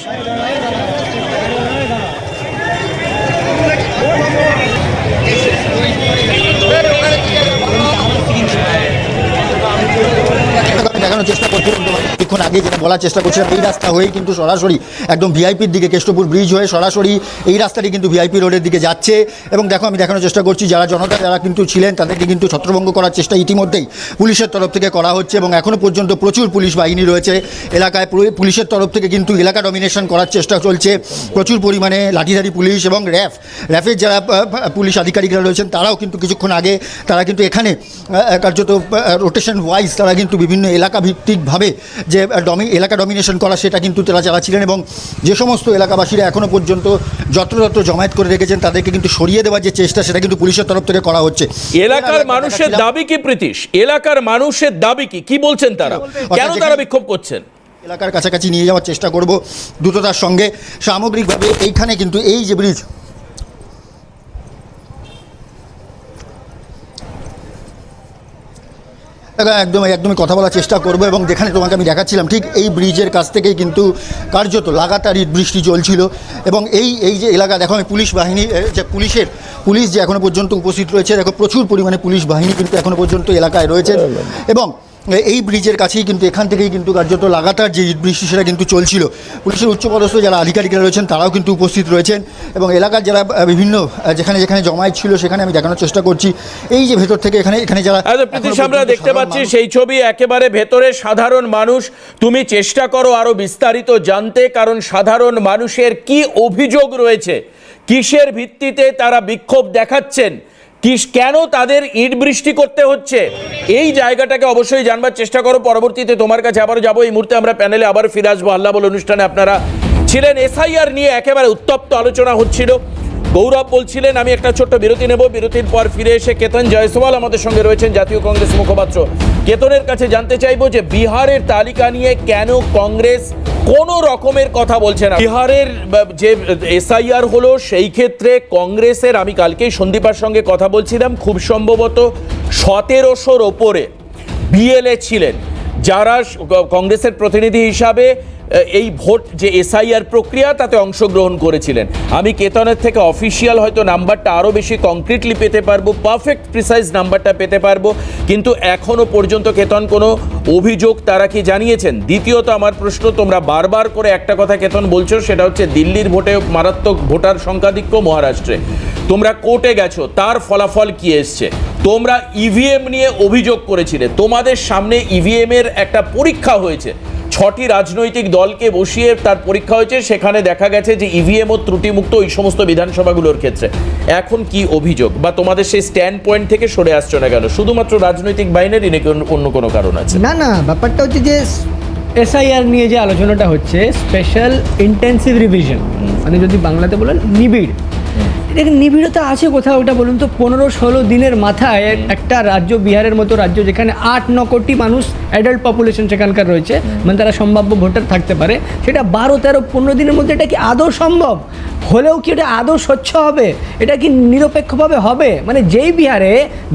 দেখানোর চেষ্টা করছিলাম কিছুক্ষণ আগে, যেটা বলার চেষ্টা করছিলাম, এই রাস্তা হয়েই কিন্তু সরাসরি একদম ভিআইপির দিকে, কেষ্টপুর ব্রিজ হয়ে সরাসরি এই রাস্তাটি কিন্তু ভিআইপি রোডের দিকে যাচ্ছে এবং দেখো আমি দেখানোর চেষ্টা করছি যারা জনতা যারা কিন্তু ছিলেন তাদেরকে কিন্তু ছত্রভঙ্গ করার চেষ্টা ইতিমধ্যেই পুলিশের তরফ থেকে করা হচ্ছে এবং এখনও পর্যন্ত প্রচুর পুলিশ বাহিনী রয়েছে এলাকায়। পুলিশের তরফ থেকে কিন্তু এলাকা ডমিনেশন করার চেষ্টা চলছে, প্রচুর পরিমাণে লাঠিধারী পুলিশ এবং র্যাফের যারা পুলিশ আধিকারিকরা রয়েছেন তারাও কিন্তু কিছুক্ষণ আগে তারা কিন্তু এখানে কার্যত রোটেশন ওয়াইজ তারা কিন্তু বিভিন্ন এলাকা এলাকা ভিত্তিকভাবে যে এলাকা ডমিনেশন করা সেটা কিন্তু তারা চালাচ্ছিলেন, এবং যে সমস্ত এলাকাবাসীরা এখনও পর্যন্ত যত্রতত্র জমায়েত করে রেখেছেন তাদেরকে কিন্তু সরিয়ে দেওয়ার যে চেষ্টা সেটা কিন্তু পুলিশের তরফ থেকে করা হচ্ছে। এলাকার মানুষের দাবি কি প্রীতিশ? এলাকার মানুষের দাবি কি বলছেন তারা? কেন তারা বিক্ষোভ করছেন? এলাকার কাছাকাছি নিয়ে যাওয়ার চেষ্টা করব দ্রুততার সঙ্গে। সামগ্রিকভাবে এইখানে কিন্তু এই যে ব্রিজ, একদমই কথা বলার চেষ্টা করব, এবং যেখানে তোমাকে আমি দেখাচ্ছিলাম ঠিক এই ব্রিজের কাছ থেকেই কিন্তু কার্যত লাগাতার ইট বৃষ্টি চলছিল, এবং এই যে এলাকা দেখো, আমি পুলিশ বাহিনী যে পুলিশ যে এখনও পর্যন্ত উপস্থিত রয়েছে, দেখো প্রচুর পরিমাণে পুলিশ বাহিনী কিন্তু এখনও পর্যন্ত এলাকায় রয়েছে, এবং এই ব্রিজের কাছেই কিন্তু এখান থেকেই কিন্তু কার্যত লাগাতার যে ইট বৃষ্টি সেটা কিন্তু চলছিল। পুলিশের উচ্চপদস্থ যারা আধিকারিকরা রয়েছেন তারাও কিন্তু উপস্থিত রয়েছেন, এবং এলাকার যারা বিভিন্ন যেখানে জমায়েত ছিল সেখানে আমি দেখানোর চেষ্টা করছি এই যে ভেতর থেকে এখানে যারা আমরা দেখতে পাচ্ছি সেই ছবি, একেবারে ভেতরে সাধারণ মানুষ। তুমি চেষ্টা করো আরো বিস্তারিত জানতে, কারণ সাধারণ মানুষের কি অভিযোগ রয়েছে, কিসের ভিত্তিতে তারা বিক্ষোভ দেখাচ্ছেন, কেন তাদের ইট বৃষ্টি করতে হচ্ছে, এই জায়গাটাকে অবশ্যই জানবার চেষ্টা করো। পরবর্তীতে তোমার কাছে আবার যাবো। এই মুহূর্তে আমরা প্যানেলে আবার ফিরে আসবো। আল্লাহ বল অনুষ্ঠানে আপনারা ছিলেন। এসআইআর নিয়ে একেবারে উত্তপ্ত আলোচনা হচ্ছিল। গৌরব বলছিলেন আমি একটা ছোট্ট বিরতি নেব, বিরতির পর ফিরে এসে কেতন জয়সওয়াল আমাদের সঙ্গে রয়েছেন, জাতীয় কংগ্রেস মুখপাত্র। কেতনের কাছে জানতে চাইবো যে বিহারের তালিকা নিয়ে কেন কংগ্রেস কোনো রকমের কথা বলছে না। বিহারের যে এসআইআর হলো সেই ক্ষেত্রে কংগ্রেসের, আমি কালকেই সন্দীপার সঙ্গে কথা বলছিলাম, খুব সম্ভবত 1700-র ওপরে বিএলএ ছিলেন যারা কংগ্রেসের প্রতিনিধি হিসাবে এই ভোট যে এসআইআর প্রক্রিয়া তাতে অংশগ্রহণ করেছিলেন। আমি কেতনের থেকে অফিসিয়াল হয়তো নাম্বারটা আরও বেশি কংক্রিটলি পেতে পারবো, পারফেক্ট প্রিসাইজ নাম্বারটা পেতে পারবো, কিন্তু এখনও পর্যন্ত কেতন কোনো অভিযোগ তারা কি জানিয়েছেন? দ্বিতীয়ত আমার প্রশ্ন, তোমরা বারবার করে একটা কথা কেতন বলছো, সেটা হচ্ছে দিল্লির ভোটে মারাত্মক ভোটার সংখ্যাধিক্য মহারাষ্ট্রে, তোমরা কোর্টে গেছো, তার ফলাফল কি এসছে? তোমরা ইভিএম নিয়ে অভিযোগ করেছিলে, তোমাদের সামনে ইভিএমের একটা পরীক্ষা হয়েছে, 6টি রাজনৈতিক দলকে বসিয়ে তার পরীক্ষা হয়েছে, সেখানে দেখা গেছে যে ইভিএম ও ত্রুটিমুক্ত ওই সমস্ত বিধানসভাগুলোর ক্ষেত্রে। এখন কি অভিযোগ, বা তোমাদের সেই স্ট্যান্ড পয়েন্ট থেকে সরে আসছো না কেন? শুধুমাত্র রাজনৈতিক বাহিনীর নাকি অন্য কোনো কারণ আছে? না, ব্যাপারটা হচ্ছে যে এসআইআর নিয়ে যে আলোচনাটা হচ্ছে, স্পেশাল ইন্টেন্সিভ রিভিশন, মানে যদি বাংলাতে বলেন নিবিড়, নিবিড়তা আছে কোথাও ওটা বলুন তো? 15-16 দিনের মাথায় একটা রাজ্য, বিহারের মতো রাজ্য যেখানে 8-9 কোটি মানুষ অ্যাডাল্ট পপুলেশন সেখানকার রয়েছে, মানে তারা সম্ভাব্য ভোটার থাকতে পারে, সেটা 12-13-15 দিনের মধ্যে এটা কি আদৌ সম্ভব? হলেও কি এটা আদৌ স্বচ্ছ হবে? এটা কি নিরপেক্ষভাবে হবে? মানে যেই বিহারে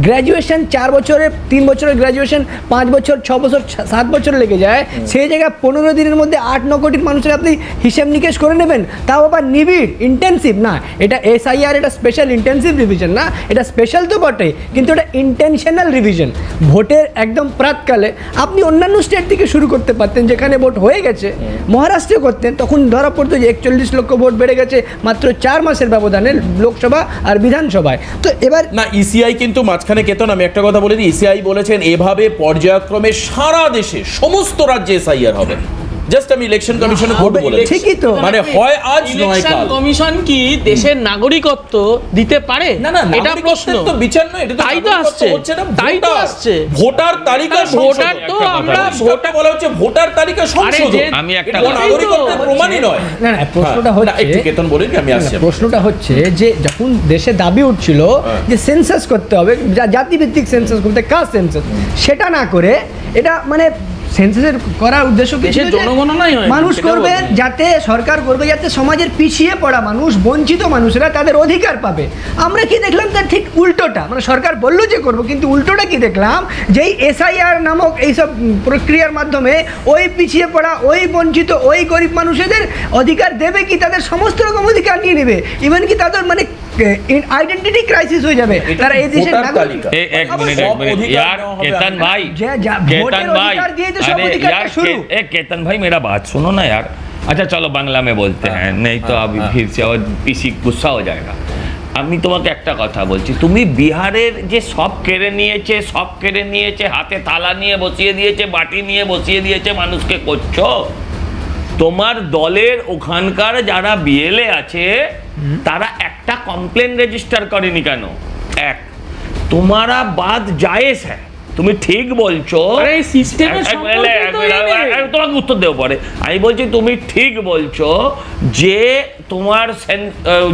গ্র্যাজুয়েশন 4 বছরের 3 বছরের গ্র্যাজুয়েশন 5 বছর 6 বছর 7 বছর লেগে যায়, সেই জায়গায় 15 দিনের মধ্যে 8-9 কোটির মানুষের আপনি হিসেব নিকেশ করে নেবেন, তাও আবার নিবিড় ইন্টেন্সিভ না। এটা এসআইআর, এটা স্পেশাল ইন্টেন্সিভ রিভিশন না, এটা স্পেশাল তো বটে, কিন্তু এটা ইন্টেনশনাল রিভিশন। ভোটের একদম প্রাতকালে আপনি অন্যান্য স্টেট থেকে শুরু করতে পারতেন, যেখানে ভোট হয়ে গেছে, মহারাষ্ট্রে করতেন, তখন ধরা পড়তো যে 41 লক্ষ ভোট বেড়ে গেছে মাত্র 4 মাসের ব্যবধানে লোকসভা আর বিধানসভায়। তো এবার না, ইসিআই কিন্তু মাঝখানে, কেতন আমি একটা কথা বলে দিই, ইসিআই বলেছেন এভাবে পর্যায়ক্রমে সারা দেশে সমস্ত রাজ্যে এসআইআর হবে। জাস্ট আমি ইলেকশন কমিশনে ভোট বলেছি, ঠিকই তো, মানে হয় আজ নয় কাল। কমিশন কি দেশের নাগরিকত্ব দিতে পারে? না, এটা প্রশ্ন, তো বিচার নয়, এটা তো তাই তো আসছে, তাই তো আসছে। ভোটার তালিকা ভোটার তো আমরা ভোটটা বলা হচ্ছে ভোটার তালিকা সংশোধন, আমি একটা নাগরিকত্বের প্রমাণই নয়। না, প্রশ্নটা হচ্ছে, একটু কেতন বলেন আমি আসছি। প্রশ্নটা হচ্ছে যে যখন দেশে দাবি উঠছিল যে সেন্সাস করতে হবে, জাতিভিত্তিক সেন্সাস করতে, কাস্ট সেন্সাস, সেটা না করে এটা মানে সেন্সাসের করার উদ্দেশ্য কি ছিল? জনগণনাই হয়, মানুষ করবে যাতে, সরকার করবে যাতে সমাজের পিছিয়ে পড়া মানুষ, বঞ্চিত মানুষেরা তাদের অধিকার পাবে। আমরা কি দেখলাম তার ঠিক উল্টোটা, মানে সরকার বললো যে করবো, কিন্তু উল্টোটা কি দেখলাম, যেই এসআইআর নামক এইসব প্রক্রিয়ার মাধ্যমে ওই পিছিয়ে পড়া, ওই বঞ্চিত, ওই গরিব মানুষদের অধিকার দেবে কি? তাদের সমস্ত রকম অধিকার নিয়ে নেবে, ইভেন কি তাদের মানে আইডেন্টিটি ক্রাইসিস হয়ে যাবে। তারা এই দেশের নাগরিক। एक मिनट यार, केतन भाई, केतन भाई, अरे केतन भाई मेरा बात सुनो ना यार। अच्छा चलो बांग्ला में बोलते हैं, नहीं तो अभी फिर से और पीसी गुस्सा हो जाएगा। আমি তোমাকে একটা কথা বলছি, তুমি বিহারের যে সব কেড়ে নিয়েছে, হাতে থালা নিয়ে বসিয়ে দিয়েছে, বাটি নিয়ে বসিয়ে দিয়েছে, মানুষকে করছো। তোমার দলের ওখানকার যারা বিএলএ আছে তারা একটা কমপ্লেন রেজিস্টার করেনি কেন? এক, তোমারা বাদ জায়েজ হ্যাঁ, তুমি ঠিক বলছো, আরে এই সিস্টেমের সম্পর্কে তো তোমাকে উত্তর দেবো পরে। আমি বলছি তুমি ঠিক বলছো যে তোমার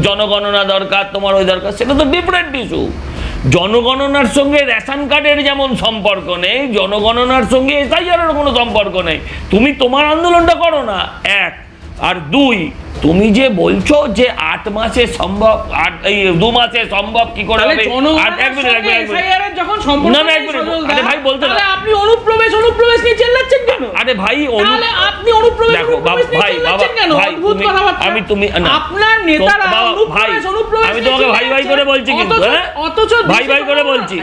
জনগণনা দরকার, তোমার ওই দরকার, সেটা তো ডিফারেন্ট ইস্যু। জনগণনার সঙ্গে রেশন কার্ডের যেমন সম্পর্ক নেই, জনগণনার সঙ্গে এসআইআরের কোনো সম্পর্ক নেই। তুমি তোমার আন্দোলনটা করো না, এক। আর দুই, তুমি যে বলছো যে 8 মাসে সম্ভব, 2 মাসে সম্ভব কি করে হবে? যখন সম্পর্ক না, এক মিনিট, আরে ভাই বলতে দাও। আপনি অনুপ্রবেশ নিয়ে চেল্লাচ্ছেন কেন? আরে ভাই তাহলে আপনি অনুপ্রবেশ দেখো নিয়ে চেল্লাচ্ছেন কেন? অদ্ভুত কথাবার্তা। আপনার নেতারা অনুপ্রবেশ আমি তোমাকে ভাই করে বলছি, কিন্তু অথচ ভাই করে বলছি।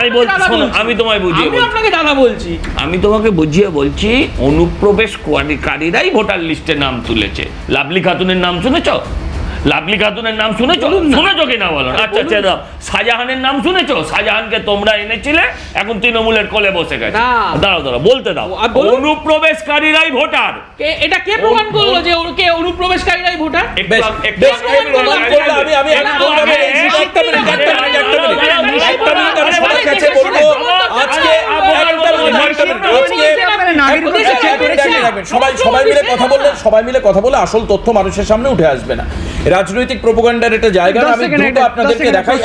আমি বলছি, শোনো, আমি তোমায় বুঝিয়ে আমি আপনাকে দাদা বলছি। আমি তোমাকে বুঝিয়ে বলছি, অনুপ্রবেশকারীরাই ভোটার লিস্টে নাম তুলেছে। লাভলি খাতুনের নাম শুনেছো? লাভলি খাতুনের নাম শুনেছো? শুনেছো কিনা বলো? আচ্ছা আচ্ছা, শাহজাহানের নাম শুনেছো? শাহজাহানকে তোমরা এনেছিলে, এখন তৃণমূলের কোলে বসে গেছে। দাঁড়াও বলতে দাও। অনুপ্রবেশকারীরাই ভোটার, এটা কে প্রমাণ করলো যে কে অনুপ্রবেশকারীরাই ভোটার? সবাই মিলে কথা বলে আসল তথ্য মানুষের সামনে উঠে আসবে না। রাজনৈতিক প্রোপাগান্ডার একটা জায়গা। আমি দ্রুত আপনাদেরকে দেখাই,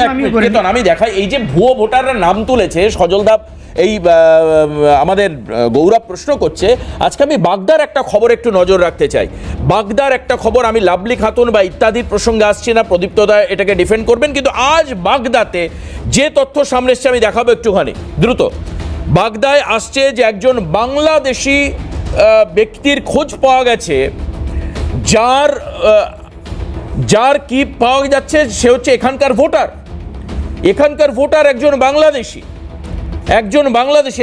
আমি দেখাই এই যে ভুয়ো ভোটাররা নাম তুলেছে। সজলদা এই আমাদের গৌরব প্রশ্ন করছে। আজকে আমি বাগদার একটা খবর একটু নজর রাখতে চাই। বাগদার একটা খবর, আমি লাভলি খাতুন বা ইত্যাদির প্রসঙ্গে আসছি না, প্রদীপ্তদা এটাকে ডিফেন্ড করবেন, কিন্তু আজ বাগদাতে যে তথ্য সামনে এসছে আমি দেখাবো একটুখানি দ্রুত। বাগদায় আসছে যে একজন বাংলাদেশি ব্যক্তির খোঁজ পাওয়া গেছে, যার কি পাওয়া যাচ্ছে সে হচ্ছে এখানকার ভোটার একজন বাংলাদেশি।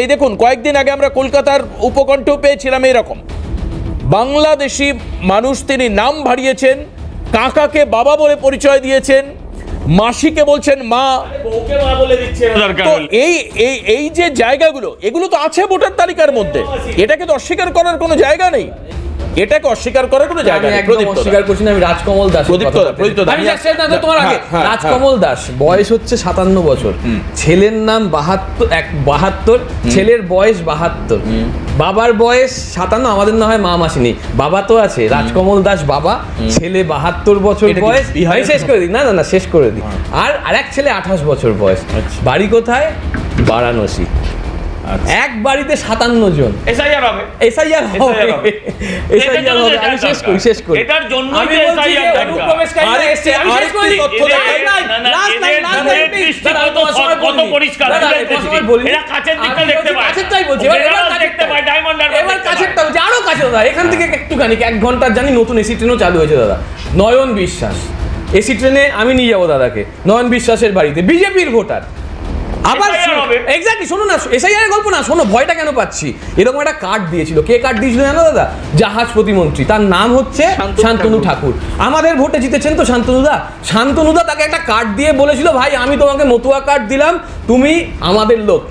এই দেখুন, কয়েকদিন আগে আমরা কলকাতার উপকণ্ঠেও পেয়েছিলাম এরকম বাংলাদেশি মানুষ। তিনি নাম ভারিয়েছেন, কাকাকে বাবা বলে পরিচয় দিয়েছেন, মাসিকে বলছেন মা, বউকে মা বলে দিচ্ছেন। তো এই যে জায়গাগুলো, এগুলো তো আছে ভোটার তালিকার মধ্যে, এটাকে তো অস্বীকার করার কোনো জায়গা নেই। অস্বীকার করছি না। আমি রাজকমল দাস, রাজকমল দাস, বয়স হচ্ছে 57 বছর, ছেলের নাম 72, ছেলের বয়স 72, বাবার বয়স 57। আমাদের না হয় মা মাসি নেই, বাবা তো আছে। রাজকমল দাস বাবা, ছেলে 72 বছর বয়স। শেষ করে দিই, না শেষ করে দিই। আর আরেক ছেলে 28 বছর বয়স। বাড়ি কোথায়? বারাণসী। এক বাড়িতে 57 জন। এসআইআর হবে। আমি শেষ করি। এটার জন্য আমি বলছি যে অনুপ্রবেশকারীরা এসেছে। আমি শেষ করি। কত পরিষ্কার এরা কাছের দিকটা দেখতে পায়। কাছেরটাই বলছি, এবার দেখতে পায় ডায়মন্ড হারবার। এবার কাছেরটা বলছি, আরো কাছে দাদা। এখান থেকে একটুখানি 1 ঘন্টার জানি নতুন এসি ট্রেনও চালু হয়েছে দাদা। নয়ন বিশ্বাস এসি ট্রেনে আমি নিয়ে যাবো দাদাকে। নয়ন বিশ্বাসের বাড়িতে বিজেপির ভোটার। আবার এক্স্যাক্টলি, শোনো না, এসআইআর গল্প না, শোনো ভয়টা কেন পাচ্ছি। এরকম একটা কার্ড দিয়েছিল, কে কার্ড দিয়েছিল জানো দাদা? জাহাজ প্রতিমন্ত্রী, তার নাম হচ্ছে শান্তনু ঠাকুর। আমাদের ভোটে জিতেছেন তো শান্তনুদা তাকে একটা কার্ড দিয়ে বলেছিল, ভাই আমি তোমাকে মতুয়া কার্ড দিলাম, তুমি আমাদের লোক।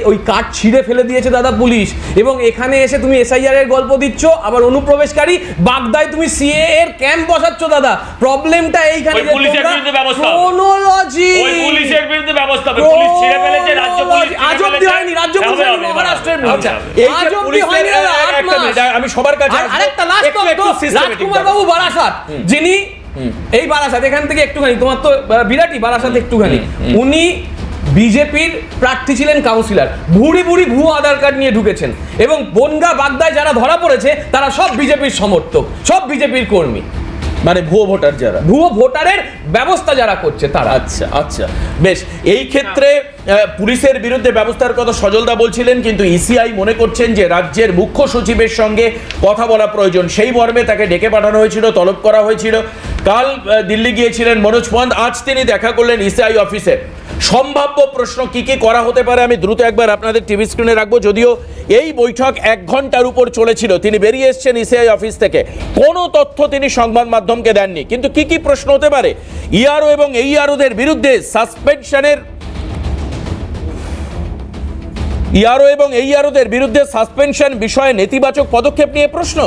ওই কার্ড ছিঁড়ে ফেলে দিয়েছে দাদা পুলিশ। এবং এখানে এসে তুমি এসআইআর এর গল্প দিচ্ছ, আবার অনুপ্রবেশকারী। বাগদায় তুমি সিএ এর ক্যাম্প বসাচ্ছ দাদা। প্রবলেমটা এইখানে, পুলিশের বিরুদ্ধে ব্যবস্থা, ক্রোনোলজি, পুলিশের বিরুদ্ধে ব্যবস্থা হবে। পুলিশ ছিঁড়ে ফেলেছে, রাজ্য পুলিশ আজ অবধি হয়নি, রাজ্য পুলিশ মহারাষ্ট্রের আচ্ছা, আজ অবধি হয়নি। আমি সবার কাছে আরেকটা লাস্ট রাজকুমার বাবু বারাসাত, যিনি এই বারাসাত, এখান থেকে একটুখানি, তোমার তো বিরাটি বারাসাত একটুখানি, উনি বিজেপির প্রার্থী ছিলেন, কাউন্সিলর। ভুড়ি ভুয়ো আধার কার্ড নিয়ে ঢুকেছেন। এবং বনগা বাগদায় যারা ধরা পড়েছে তারা সব বিজেপির সমর্থক, সব বিজেপির কর্মী। মানে ভুয়ো ভোটারের ব্যবস্থা যারা করছে তারা। আচ্ছা বেশ। এই ক্ষেত্রে পুলিশের বিরুদ্ধে ব্যবস্থার কথা সজলদা বলছিলেন, কিন্তু ইসিআই মনে করছেন যে রাজ্যের মুখ্য সচিবের সঙ্গে কথা বলা প্রয়োজন। সেই মর্মে তাকে ডেকে পাঠানো হয়েছিল, তলব করা হয়েছিল। কাল দিল্লি গিয়েছিলেন মনোজ পন্ত, আজ তিনি দেখা করলেন ইসিআই অফিসে। সম্ভাব্য প্রশ্ন কি করা হতে পারে আমি দ্রুত একবার আপনাদের টিভি স্ক্রিনে রাখবো। যদিও এই বৈঠক 1 ঘন্টার উপর চলেছিল, তিনি বেরিয়ে এসেছেন ইসিআই অফিস থেকে, কোনো তথ্য তিনি সংবাদ মাধ্যমকে দেননি। কিন্তু কি প্রশ্ন হতে পারে? ইআরও এবং এইআরওদের বিরুদ্ধে সাসপেনশন বিষয়ে নেতিবাচক পদক্ষেপ নিয়ে প্রশ্ন।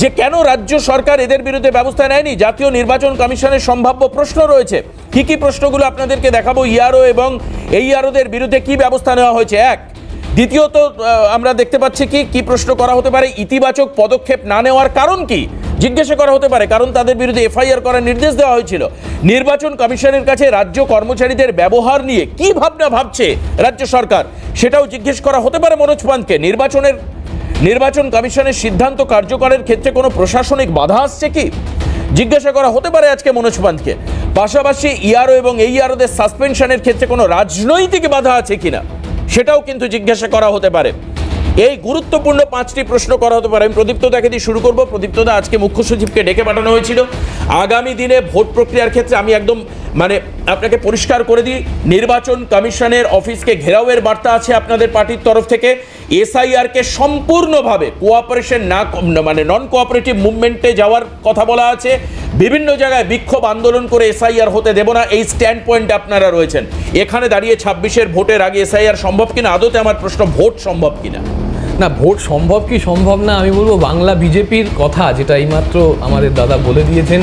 যে কেন রাজ্য সরকার এদের বিরুদ্ধে ব্যবস্থা নেয়নি। জাতীয় নির্বাচন কমিশনের সম্ভাব্য প্রশ্ন রয়েছে, কি কি প্রশ্নগুলো আপনাদেরকে দেখাবো। ইআরও এবং এই ইআরওদের বিরুদ্ধে কি ব্যবস্থা নেওয়া হয়েছে, এক। দ্বিতীয়ত আমরা দেখতে পাচ্ছি কি প্রশ্ন করা হতে পারে, ইতিবাচক পদক্ষেপ না নেওয়ার কারণ কি জিজ্ঞাসা করা হতে পারে, কারণ তাদের বিরুদ্ধে এফআইআর করার নির্দেশ দেওয়া হয়েছিল। নির্বাচন কমিশনের কাছে রাজ্য কর্মচারীদের ব্যবহার নিয়ে কি ভাবনা ভাবছে রাজ্য সরকার, সেটাও জিজ্ঞেস করা হতে পারে মনোজ পান্তকে। নির্বাচন কমিশনের সিদ্ধান্ত কার্যকরের ক্ষেত্রে কোনো প্রশাসনিক বাধা আসছে কি জিজ্ঞাসা করা হতে পারে আজকে মনোজ পান্তকে। পাশাপাশি ইআরও এবং এই ইআরওদের সাসপেনশনের ক্ষেত্রে কোনো রাজনৈতিক বাধা আছে কিনা সেটাও কিন্তু জিজ্ঞাসা করা হতে পারে। এই গুরুত্বপূর্ণ 5টি প্রশ্ন করা হতে পারে। আমি প্রদীপ্ত দাকে দিয়ে শুরু করবো। প্রদীপ্ত দা, আজকে মুখ্য সচিবকে ডেকে পাঠানো হয়েছিল। আগামী দিনে ভোট প্রক্রিয়ার ক্ষেত্রে আমি একদম আপনাকে পরিষ্কার করে দিই, নির্বাচন কমিশনের অফিসকে ঘেরাওয়ের বার্তা আছে আপনাদের পার্টির তরফ থেকে। এসআইআরকে সম্পূর্ণভাবে কোঅপারেশন না নন কোঅপারেটিভ মুভমেন্টে যাওয়ার কথা বলা আছে। বিভিন্ন জায়গায় বিক্ষোভ আন্দোলন করে এসআইআর হতে দেব না, এই স্ট্যান্ড পয়েন্টে আপনারা রয়েছেন। এখানে দাঁড়িয়ে 26-এর ভোটের আগে এসআইআর সম্ভব কিনা, আদতে আমার প্রশ্ন ভোট সম্ভব কিনা। না, ভোট সম্ভব কি সম্ভব না, আমি বলবো বাংলা বিজেপির কথা, যেটা এইমাত্র আমাদের দাদা বলে দিয়েছেন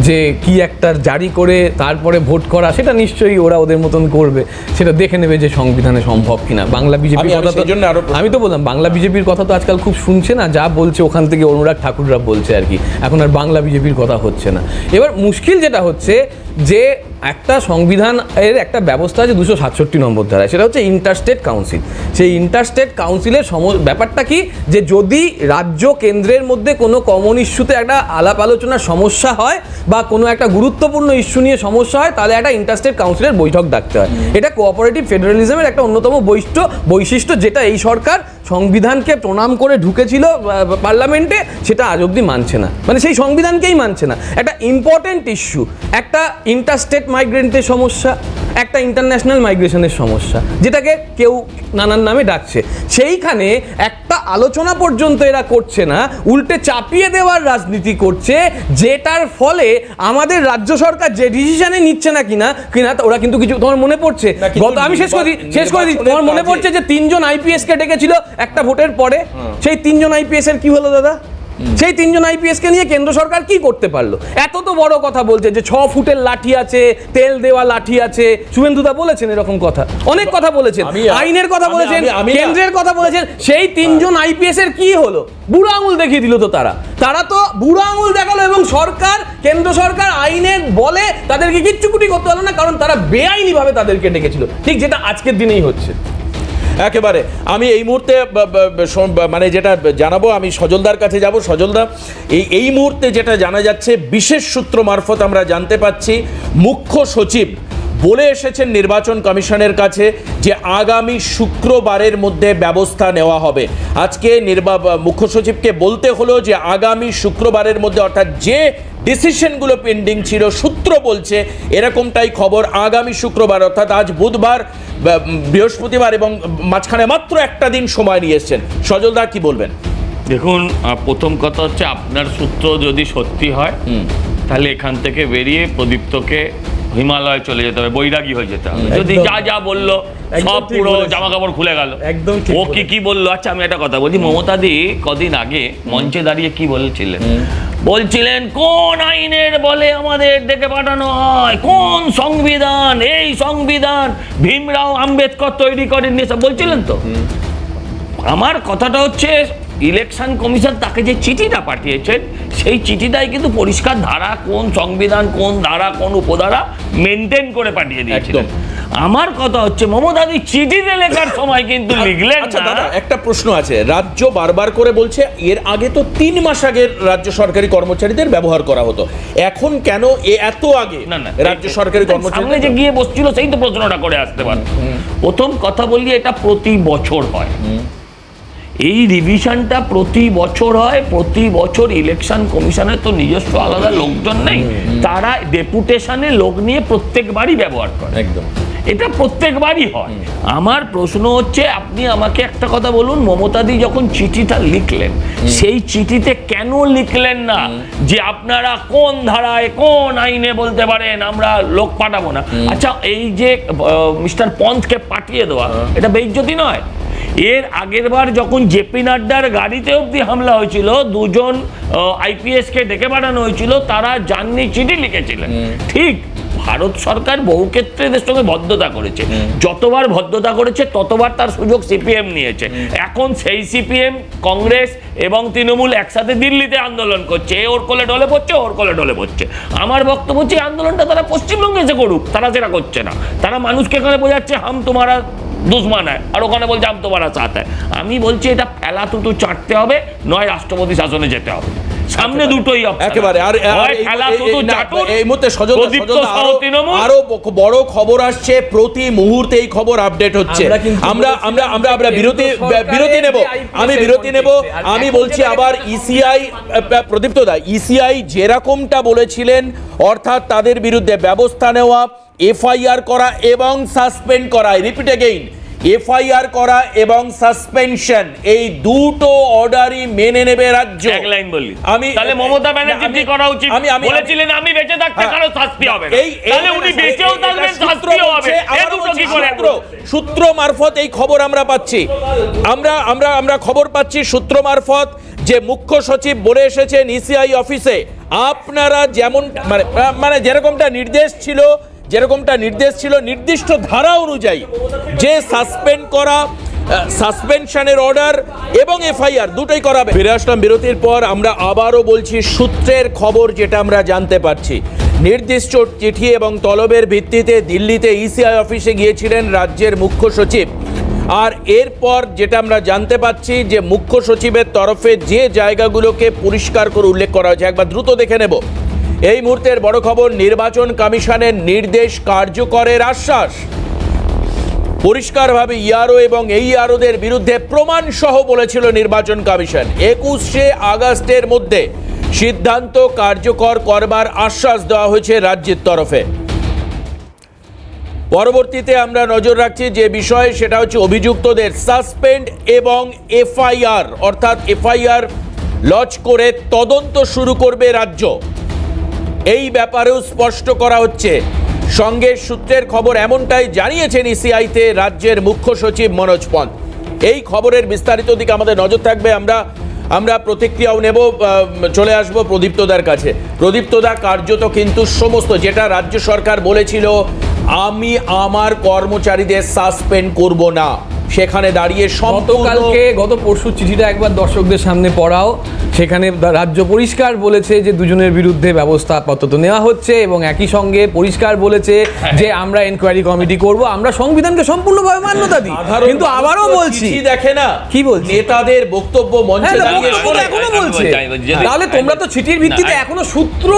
যে কি একটা জারি করে তারপরে ভোট করা, সেটা নিশ্চয়ই ওরা ওদের মতন করবে, সেটা দেখে নেবে যে সংবিধানে সম্ভব কিনা। বাংলা বিজেপির কথা তো আমি তো বললাম, বাংলা বিজেপির কথা তো আজকাল খুব শুনছে না, যা বলছে ওখান থেকে অনুরাগ ঠাকুররা বলছে আর কি, এখন আর বাংলা বিজেপির কথা হচ্ছে না। এবার মুশকিল যেটা হচ্ছে যে একটা সংবিধানের একটা ব্যবস্থা আছে 267 নম্বর ধারায়, সেটা হচ্ছে ইন্টারস্টেট কাউন্সিল। সেই ইন্টারস্টেট কাউন্সিলের ব্যাপারটা কি, যে যদি রাজ্য কেন্দ্রের মধ্যে কোনো কমন ইস্যুতে একটা আলাপ আলোচনার সমস্যা হয় বা কোনো একটা গুরুত্বপূর্ণ ইস্যু নিয়ে সমস্যা হয়, তাহলে একটা ইন্টারস্টেট কাউন্সিলের বৈঠক ডাকতে হয়। এটা কোঅপারেটিভ ফেডারেলিজমের একটা অন্যতম বৈশিষ্ট্য, যেটা এই সরকার সংবিধানকে প্রণাম করে ঢুকেছিল পার্লামেন্টে, সেটা আজ অব্দি মানছে না, মানে সেই সংবিধানকেই মানছে না। একটা ইম্পর্টেন্ট ইস্যু, একটা ইন্টারস্টেট মাইগ্রেন্টের সমস্যা, একটা ইন্টারন্যাশনাল মাইগ্রেশনের সমস্যা, যেটাকে কেউ নানান নামে ডাকছে, সেইখানে একটা আলোচনা পর্যন্ত এরা করছে না, উল্টে চাপিয়ে দেওয়ার রাজনীতি করছে, যেটার ফলে আমাদের রাজ্য সরকার যে ডিসিশনে নিচ্ছে না কিনা ওরা কিন্তু কিছু, তোমার মনে পড়ছে আমি শেষ করে দিই, তোমার মনে পড়ছে যে 3 জন আইপিএস কে ডেকেছিল একটা ভোটের পরে, সেই 3 জন আইপিএস এর কি হলো দাদা? সেই 3 জন আইপিএস কে নিয়ে কেন্দ্র সরকার কি করতে পারলো? এত তো বড় কথা বলছে যে 6 ফুটের লাঠি আছে, তেল দেওয়া লাঠি আছে, শুভেন্দুদা বলেছেন এরকম কথা, অনেক কথা বলেছেন, আইনের কথা বলেছেন, কেন্দ্রের কথা বলেছেন। সেই 3 জন আইপিএস এর কি হলো? বুড়ো আঙুল দেখিয়ে দিল তো তারা তো বুড়ো আঙুল দেখালো, এবং সরকার, কেন্দ্র সরকার আইনের বলে তাদেরকে কিচ্ছুকুটি করতে পারলো না, কারণ তারা বেআইনি ভাবে তাদেরকে ডেকেছিল, ঠিক যেটা আজকের দিনেই হচ্ছে। একেবারে আমি এই মুহূর্তে যেটা জানাবো, আমি সজলদার কাছে যাব। সজলদা, এই মুহূর্তে যেটা জানা যাচ্ছে, বিশেষ সূত্র মারফত আমরা জানতে পাচ্ছি মুখ্য সচিব বলে এসেছেন নির্বাচন কমিশনের কাছে যে আগামী শুক্রবারের মধ্যে ব্যবস্থা নেওয়া হবে। আজকে মুখ্য সচিবকে বলতে হলো যে আগামী শুক্রবারের মধ্যে, অর্থাৎ যে ডিসিশনগুলো পেন্ডিং ছিল, সূত্র বলছে এরকমটাই খবর, আগামী শুক্রবার, অর্থাৎ আজ বুধবার, বৃহস্পতিবার এবং মাঝখানে মাত্র একটা দিন সময় নিয়ে এসছেন। সজলদা কি বলবেন? দেখুন, প্রথম কথা হচ্ছে আপনার সূত্র যদি সত্যি হয় তাহলে এখান থেকে বেরিয়ে প্রদীপ্তকে হিমালয় চলে যেতে হবে, বৈরাগী হয়ে যেতে হবে। যদি যা বললো সব পুরো জামা কাপড় খুলে গেল, একদম ও কি বললো। আচ্ছা, আমি একটা কথা বলছি, মমতাদি কদিন আগে মঞ্চে দাঁড়িয়ে কি বলছিলেন কোন আইনের বলে আমাদের ডেকে পাঠানো হয়, কোন সংবিধান, এই সংবিধান ভীমরাও আম্বেদকর তৈরি করেননি, সব বলছিলেন তো। আমার কথাটা হচ্ছে, ইলেকশন কমিশন তাকে যে চিঠিটা পাঠিয়েছেন, সেই চিঠিটাই কিন্তু পরিষ্কার ধারা, কোন সংবিধান, কোন ধারা, কোন উপধারা মেনটেন করে পাঠিয়ে দিয়েছিলেন। আমার কথা হচ্ছে, মমতাদি চিঠিতে লেখার সময় কিন্তু লিখলেন না। একটা প্রশ্ন আছে, রাজ্য বারবার করে বলছে এর আগে তো 3 মাস আগে রাজ্য সরকারি কর্মচারীদের ব্যবহার করা হতো, এখন কেন এত আগে না রাজ্য সরকারি কর্মচারী যে গিয়ে বসছিল, সেই তো প্রশ্নটা করে আসতে পারে। প্রথম কথা বলি, এটা প্রতি বছর হয়, এই রিভিশনটা প্রতি বছর হয়। প্রতি বছর ইলেকশন কমিশনের তো নিজস্ব আলাদা লোকজন নেই, তারা ডেপুটেশনে লোক নিয়ে প্রত্যেকবারই ব্যবহার করে, একদম এটা প্রত্যেকবারই হয়। আমার প্রশ্ন হচ্ছে, আপনি আমাকে একটা কথা বলুন, মমতাদি যখন চিঠিটা লিখলেন, সেই চিঠিতে কেন লিখলেন না যে আপনারা কোন ধারায়, কোন আইনে বলতে পারেন আমরা লোক পাঠাবো না? আচ্ছা, এই যে মিস্টার পন্থকে পাঠিয়ে দেওয়া, এটা বেইজ্জতি নয়? এর আগের বার যখন জেপি নাড্ডার গাড়িতে অবধি হামলা হয়েছিল, দুজন আইপিএস কে ডেকে পাঠানো হয়েছিল, তারা জাননি চিঠি লিখেছিলেন। ঠিক, ভারত সরকার বহু ক্ষেত্রে এদের সঙ্গে ভদ্রতা করেছে, যতবার ভদ্রতা করেছে ততবার তার সুযোগ সিপিএম নিয়েছে। এখন সেই সিপিএম, কংগ্রেস এবং তৃণমূল একসাথে দিল্লিতে আন্দোলন করছে, এ ওর কোলে ঢলে পড়ছে, ওর কোলে ঢলে পড়ছে। আমার বক্তব্য হচ্ছে আন্দোলনটা তারা পশ্চিমবঙ্গে এসে করুক, তারা সেটা করছে না। তারা মানুষকে এখানে বোঝাচ্ছে হাম তোমারা দুশ্মন হয়, আর ওখানে বলছে হাম তোমারা সাথ হয়। আমি বলছি এটা ফেলা তুতু চাটতে হবে, নয় রাষ্ট্রপতি শাসনে যেতে হবে। সামনে দুটোই একেবারে। আর এই মুহূর্তে আরো বড় খবর আসছে, প্রতি মুহূর্তে এই খবর আপডেট হচ্ছে। আমরা বিরতি নেব, আমি বলছি আবার ইসিআই, প্রদীপ্ত দা, ইসিআই যেরকমটা বলেছিলেন, অর্থাৎ তাদের বিরুদ্ধে ব্যবস্থা নেওয়া, এফআইআর করা এবং সাসপেন্ড করা, রিপিট এগেইন, এফআইআর করা এবং সাসপেনশন, এই দুটো অর্ডারই মেনে নেবে রাজ্য। এক লাইন বললি, আমি তাহলে মমতা ব্যানার্জি কি করা উচিত? বলেছিলেন আমি বেঁচে থাকতে কারো শাস্তি হবে না, তাহলে উনি বেঁচেও থাকবেন, শাস্তিও হবে। এই দুটো কি করে? সূত্র মারফত এই খবর আমরা পাচ্ছি, আমরা খবর পাচ্ছি সূত্র মারফত, যে মুখ্য সচিব বলে এসেছেন ইসিআই অফিসে, আপনারা যেমন মানে যেরকমটা নির্দেশ ছিল নির্দিষ্ট ধারা অনুযায়ী, যে সাসপেন্ড করা, সাসপেনশনের অর্ডার এবং এফআইআর দুটোই করাবে। ফিরে আসলাম বিরতির পর। আমরা আবারও বলছি, সূত্রের খবর যেটা আমরা জানতে পারছি, নির্দিষ্ট চিঠি এবং তলবের ভিত্তিতে দিল্লিতে ইসিআই অফিসে গিয়েছিলেন রাজ্যের মুখ্য সচিব। আর এরপর যেটা আমরা জানতে পাচ্ছি, যে মুখ্য সচিবের তরফে যে জায়গাগুলোকে পরিষ্কার করে উল্লেখ করা হয়েছে, একবার দ্রুত দেখে নেব। এই মুহূর্তের বড় খবর, নির্বাচন কমিশনের নির্দেশ কার্যকরের আশ্বাস। পরিষ্কারভাবে ইআরও এবং এইআরওদের বিরুদ্ধে প্রমাণ সহ বলেছিল নির্বাচন কমিশন, 21শে আগস্টের মধ্যে সিদ্ধান্ত কার্যকর করবার আশ্বাস দেওয়া হয়েছে রাজ্যের তরফে। পরবর্তীতে আমরা নজর রাখছি যে বিষয়, সেটা হচ্ছে অভিযুক্তদের সাসপেন্ড এবং এফআইআর, অর্থাৎ এফআইআর লজ করে তদন্ত শুরু করবে রাজ্য। এই ব্যাপারেও স্পষ্ট করা হচ্ছে। সঙ্গে সূত্রের খবর এমনটাই জানিয়েছেন ইসিআইতে রাজ্যের মুখ্য সচিব মনোজ পন্থ। এই খবরের বিস্তারিত দিকে আমাদের নজর থাকবে। আমরা প্রতিক্রিয়াও নেব, চলে আসবো প্রদীপ্তদার কাছে। প্রদীপ্তদা, কার্যত কিন্তু সমস্ত যেটা রাজ্য সরকার বলেছিল, আমি আমার কর্মচারীদের সাসপেন্ড করব না, সেখানে দাঁড়িয়ে গত পরশু চিঠিটা একবার দর্শকদের সামনে পড়াও। সেখানে রাজ্য পরিষ্কার বলেছে যে দুজনের বিরুদ্ধে ব্যবস্থা আপাতত নেওয়া হচ্ছে, এবং একই সঙ্গে পরিষ্কার বলেছে যে আমরা এনকোয়ারি কমিটি করব। আমরা সংবিধানকে সম্পূর্ণভাবে মান্যতা দিই, কিন্তু আবারও বলছি, দেখে না কি বলছি, নেতাদের বক্তব্য মঞ্চে দাঁড়িয়ে এখনো বলছে, তাহলে তোমরা তো চিঠির ভিত্তিতে এখনো সূত্র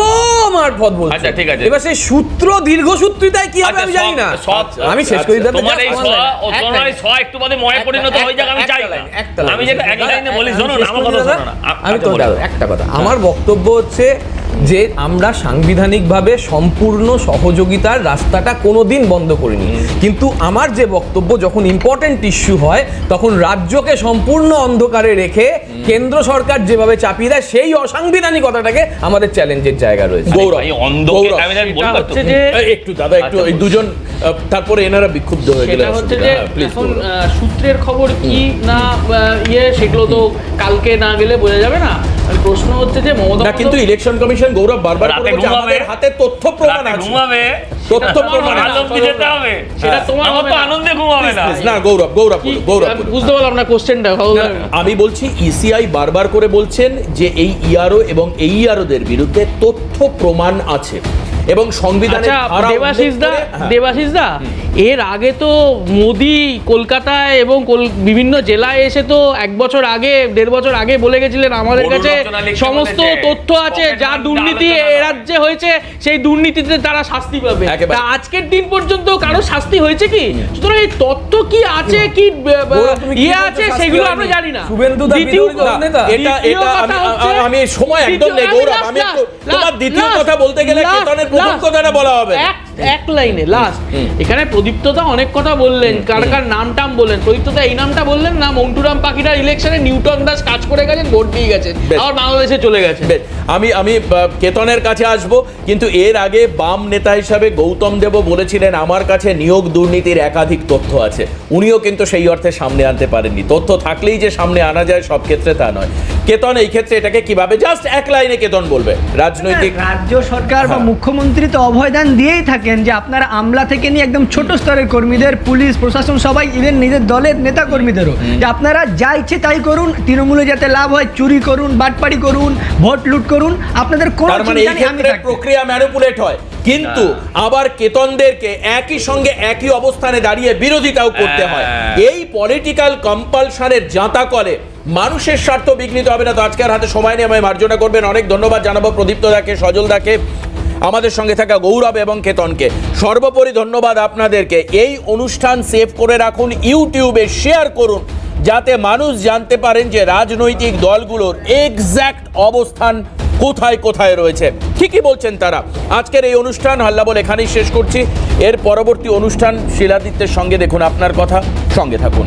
মারফত বলছো। আচ্ছা ঠিক আছে, এবার সেই সূত্র দীর্ঘসূত্রিতায় কি হবে আমি জানি না। আমি শেষ করি, তোমার এই একটু বাদে ময়ে পরিণত হয়ে যাক, আমি চাই না। আমি যেটা এক লাইনে বলি, শোনো না, আমার কথা শোনো না। আমি তো একটা কথা, আমার বক্তব্য হচ্ছে যে আমরা সাংবিধানিকভাবে সম্পূর্ণ সহযোগিতার রাস্তাটা কোনোদিন বন্ধ করিনি, কিন্তু আমার যে বক্তব্য, যখন ইম্পর্টেন্ট ইস্যু হয় তখন রাজ্যকে সম্পূর্ণ অন্ধকারে রেখে কেন্দ্র সরকার যেভাবে চাপিয়ে দেয়, সেই অসাংবিধানিকতাটাকে আমাদের চ্যালেঞ্জের জায়গা রয়েছে। একটু দাদা, একটু এই দুজন, তারপরে এনারা বিক্ষুব্ধ হয়ে গেলেন। এখন সূত্রের খবর কি না সেগুলো তো কালকে না গেলে বোঝা যাবে না। প্রশ্ন হচ্ছে যে মমতা, কিন্তু ইলেকশন কমিশন গৌরব বারবার আমাদের হাতে তথ্য প্রমাণ আছে, তথ্য প্রমাণ যেতে হবে, সেটা তোমার মতো আনন্দে ঘুমাবে না। না গৌরব বুঝতে পারলাম না কোশ্চেনটা। আমি বলছি ইসিআই বারবার করে বলছেন যে এই ইআরও এবং এইআরওদের বিরুদ্ধে তথ্য প্রমাণ আছে এবং সংবিধানে। দেবাশিস দা, এর আগে তো মোদি কলকাতায় এবং বিভিন্ন জেলায় এসে তো 1 বছর আগে 1.5 বছর আগে বলে গেছিলেন আমাদের কাছে সমস্ত তথ্য আছে, যা দুর্নীতি এ রাজ্যে হয়েছে সেই দুর্নীতিতে তারা শাস্তি পাবে। আজকের দিন পর্যন্ত কারো শাস্তি হয়েছে কি? সুতরাং এই তথ্য কি আছে, কি আছে, সেগুলো আমরা জানি না। আমি সময় একদম নেই গৌরব, আমি তোমার দ্বিতীয় কথা বলতে গেলে কেতনের প্রথম কথাটা বলা হবে। এক লাইনে লাস্ট। এখানে প্রদীপ্তদা অনেক কথা বললেন, কার কার নাম টাম বললেন, প্রদীপ্তদা এই নামটা বললেন না, মন্টুরাম পাখিটার ইলেকশনে নিউটন দাস কাজ করে গেছেন, ভোট দিয়ে গেছেন, আবার বাংলাদেশে চলে গেছে। বেশ, আমি কেতনের কাছে আসব, কিন্তু এর আগে বাম নেতা হিসাবে গৌতম দেব বলেছিলেন আমার কাছে নিয়োগ দুর্নীতির একাধিক তথ্য আছে। উনিও কিন্তু সেই অর্থে সামনে আনতে পারেননি। তথ্য থাকলেই যে সামনে আনা যায় সব ক্ষেত্রে তা নয়। কেতন এই ক্ষেত্রে এটাকে কিভাবে, জাস্ট এক লাইনে কেতন বলবে রাজনৈতিক। রাজ্য সরকার বা মুখ্যমন্ত্রী তো অভয়দান দিয়েই থাকেন যে আপনারা আমলা থেকে নিয়ে একদম ছোট স্তরের কর্মীদের, পুলিশ প্রশাসন সবাই, ইভেন নিজের দলের নেতা কর্মীদেরও, যে আপনারা যা ইচ্ছে তাই করুন, তৃণমূলে যাতে লাভ হয় চুরি করুন, বাটপাড়ি করুন, ভোট লুট করুন, আপনাদের কোনো তার মানে এই ক্ষেত্রে প্রক্রিয়া ম্যানিপুলেট হয়, কিন্তু আবার কেতনদেরকে একই সঙ্গে একই অবস্থানে দাঁড়িয়ে বিরোধিতাও করতে হয়। এই পলিটিক্যাল কম্পালশনের জাঁতা কলে মানুষের স্বার্থ বিঘ্নিত হবে না। তো আজকের হাতে সময় নিয়ে আমায় মার্জনা করবেন। অনেক ধন্যবাদ জানাবো প্রদীপ্ত দাকে, সজল দাকে, আমাদের সঙ্গে থাকা গৌরব এবং কেতনকে। সর্বোপরি ধন্যবাদ আপনাদেরকে। এই অনুষ্ঠান সেভ করে রাখুন, ইউটিউবে শেয়ার করুন, যাতে মানুষ জানতে পারেন যে রাজনৈতিক দলগুলোর এক্স্যাক্ট অবস্থান কোথায় কোথায় রয়েছে, ঠিকই বলছেন তারা। আজকের এই অনুষ্ঠান হাল্লাবোল এখানেই শেষ করছি। এর পরবর্তী অনুষ্ঠান শিলাদিত্যের সঙ্গে, দেখুন আপনার কথা, সঙ্গে থাকুন।